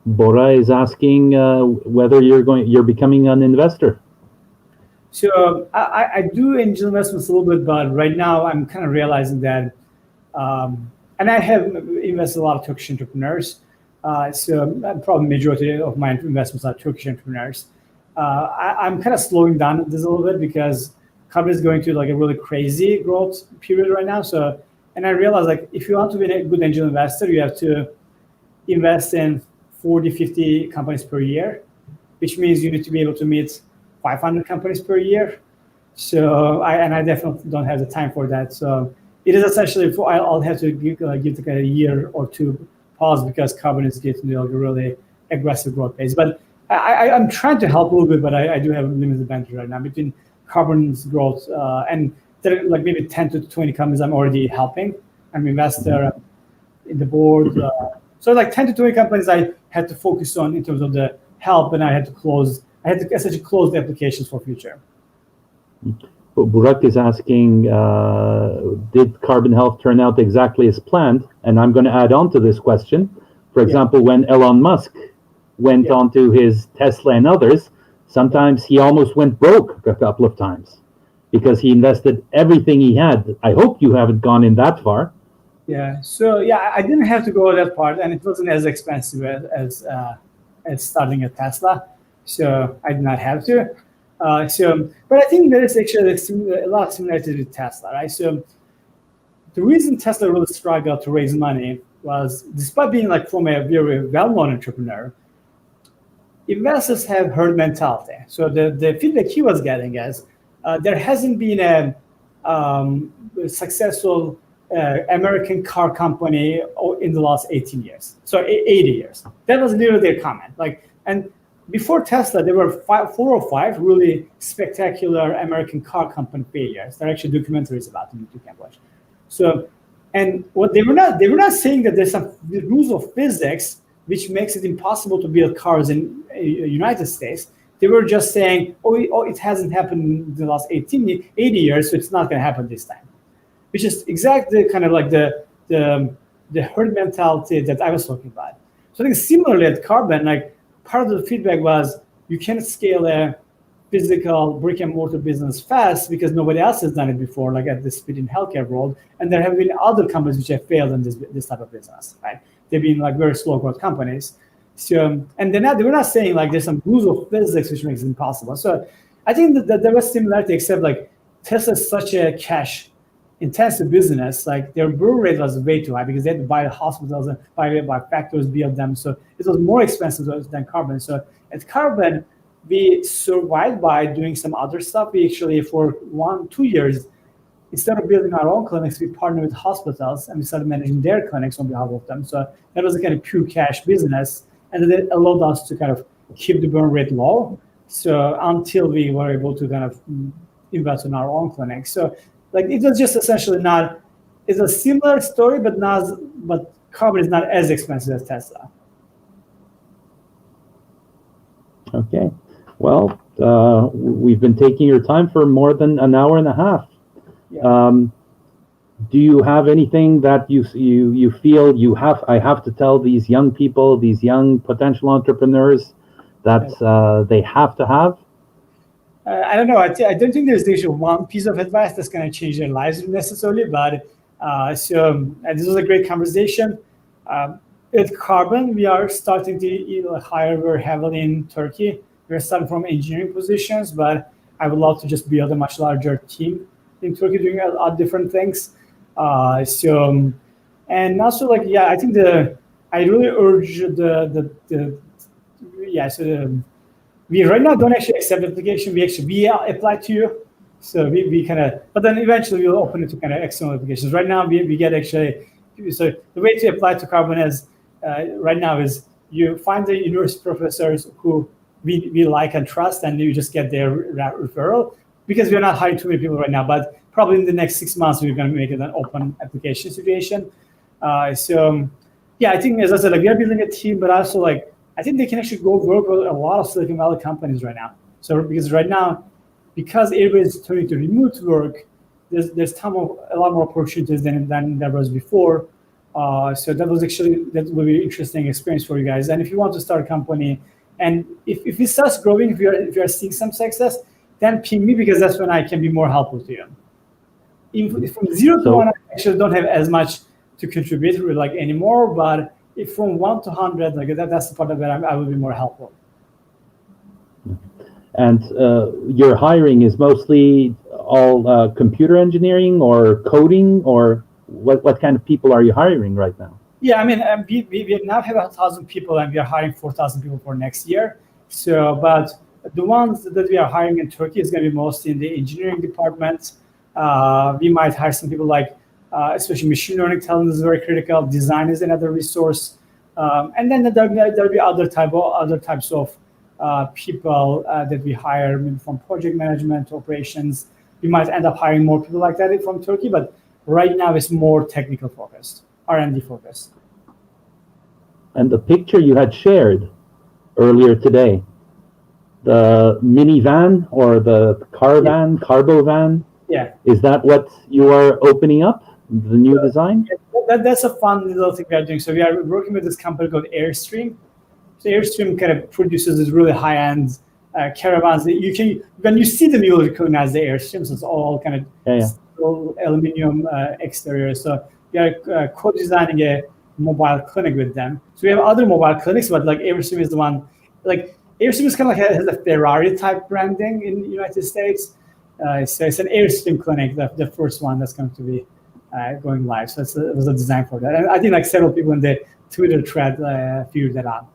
Bora is asking whether you're becoming an investor. So I do angel investments a little bit, but right now I'm kind of realizing that, and I have invested a lot of Turkish entrepreneurs. So probably majority of my investments are Turkish entrepreneurs. I'm kind of slowing down this a little bit because Carbon is going through like a really crazy growth period right now. So, and I realized like if you want to be a good angel investor, you have to invest in 40, 50 companies per year, which means you need to be able to meet 500 companies per year. So I definitely don't have the time for that. So it is essentially I'll have to give like a year or two pause because Carbon is getting like a really aggressive growth pace. But I'm trying to help a little bit, but I do have a limited bandwidth right now between Carbon's growth and there are like maybe 10 to 20 companies I'm already helping. I'm an investor in the board. So like 10 to 20 companies I had to focus on in terms of the help, and I had to essentially close the applications for future. Burak is asking, did Carbon Health turn out exactly as planned? And I'm going to add on to this question. For example, when Elon Musk went on to his Tesla and others, sometimes he almost went broke a couple of times because he invested everything he had. I hope you haven't gone in that far. Yeah. So yeah, I didn't have to go that part, and it wasn't as expensive as starting a Tesla. So I did not have to. But I think there is actually a lot of similarities with Tesla, right? So the reason Tesla really struggled to raise money was, despite being like from a very well-known entrepreneur, investors have herd mentality. So the feedback he was getting is there hasn't been a successful American car company in the last 18 years. So 80 years. That was literally their comment. And before Tesla, there were 4 or 5 really spectacular American car company failures. There are actually documentaries about them you can watch. So, and what they were not saying that there's some rules of physics which makes it impossible to build cars in United States. They were just saying, it hasn't happened in the last 80 years, so it's not going to happen this time. Which is exactly kind of like the herd mentality that I was talking about. So I think similarly at Carbon, like part of the feedback was you can't scale a physical brick and mortar business fast because nobody else has done it before, like at the speed in healthcare world. And there have been other companies which have failed in this type of business, right? They've been like very slow growth companies. So, and they were not saying like there's some rules of physics which makes it impossible. So I think that there was similarity, except like Tesla is such a cash intensive business, like their burn rate was way too high because they had to buy the hospitals and buy factories, build them. So it was more expensive than Carbon. So at Carbon, we survived by doing some other stuff. We actually, for 1-2 years, instead of building our own clinics, we partnered with hospitals and we started managing their clinics on behalf of them. So that was a kind of pure cash business. And it allowed us to kind of keep the burn rate low. So until we were able to kind of invest in our own clinics. So like it was just essentially it's a similar story, but Carbon is not as expensive as Tesla. Okay. Well, we've been taking your time for more than an hour and a half. Yeah. Do you have anything that you feel I have to tell these young people, these young potential entrepreneurs that they have to have? I don't know. I don't think there's actually one piece of advice that's going to change their lives necessarily, but this was a great conversation. At Carbon, we are starting to hire very heavily in Turkey. We're starting from engineering positions, but I would love to just build a much larger team in Turkey doing a lot of different things. And also I think I really urge we right now don't actually accept application. We apply to you. So we kind of, but then eventually we'll open it to kind of external applications. Right now we get actually, so the way to apply to Carbon is, right now is you find the university professors who we like and trust, and you just get their referral, because we're not hiring too many people right now, but probably in the next 6 months, we're going to make it an open application situation. I think, as I said, we are building a team, but also I think they can actually go work with a lot of Silicon Valley companies right now. So because right now, because everybody's turning to remote work, there's a lot more opportunities than there was before. So that will be an interesting experience for you guys. And if you want to start a company, and if it starts growing, if you are seeing some success, then ping me, because that's when I can be more helpful to you. From 0 to 1, I actually don't have as much to contribute anymore, but if from 1 to 100, that's the part of it I will be more helpful. And your hiring is mostly all computer engineering or coding, or what kind of people are you hiring right now? Yeah, I mean, we now have 1,000 people, and we are hiring 4,000 people for next year. So, but the ones that we are hiring in Turkey is going to be mostly in the engineering department. We might hire some people especially machine learning talent is very critical. Design is another resource, and then there'll be other types of people that we hire, maybe from project management, operations. We might end up hiring more people like that from Turkey, but right now it's more technical focused, R&D focused. And the picture you had shared earlier today, the minivan or the caravan, cargo van. Yeah. Is that what you are opening up, the new design? That's a fun little thing we are doing. So we are working with this company called Airstream. So Airstream kind of produces these really high-end caravans that you can, when you see them, you'll recognize the Airstreams. It's all kind of steel, aluminum exterior. So we are co-designing a mobile clinic with them. So we have other mobile clinics, but like Airstream is the one, like Airstream is kind of like has a Ferrari type branding in the United States. So it's an Airstream clinic, the first one that's going to be going live. So it was a design for that. And I think like several people in the Twitter thread figured that out.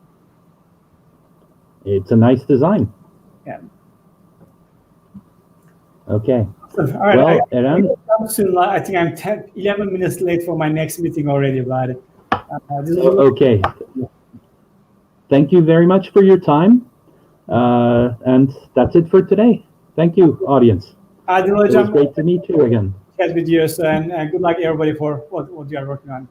It's a nice design. Yeah. Okay. So, all right. Well, Eren, soon. I think I'm 11 minutes late for my next meeting already, but okay. Thank you very much for your time. And that's it for today. Thank you, audience. Adil, it was great to meet you again. Chat with you, and good luck everybody for what you are working on.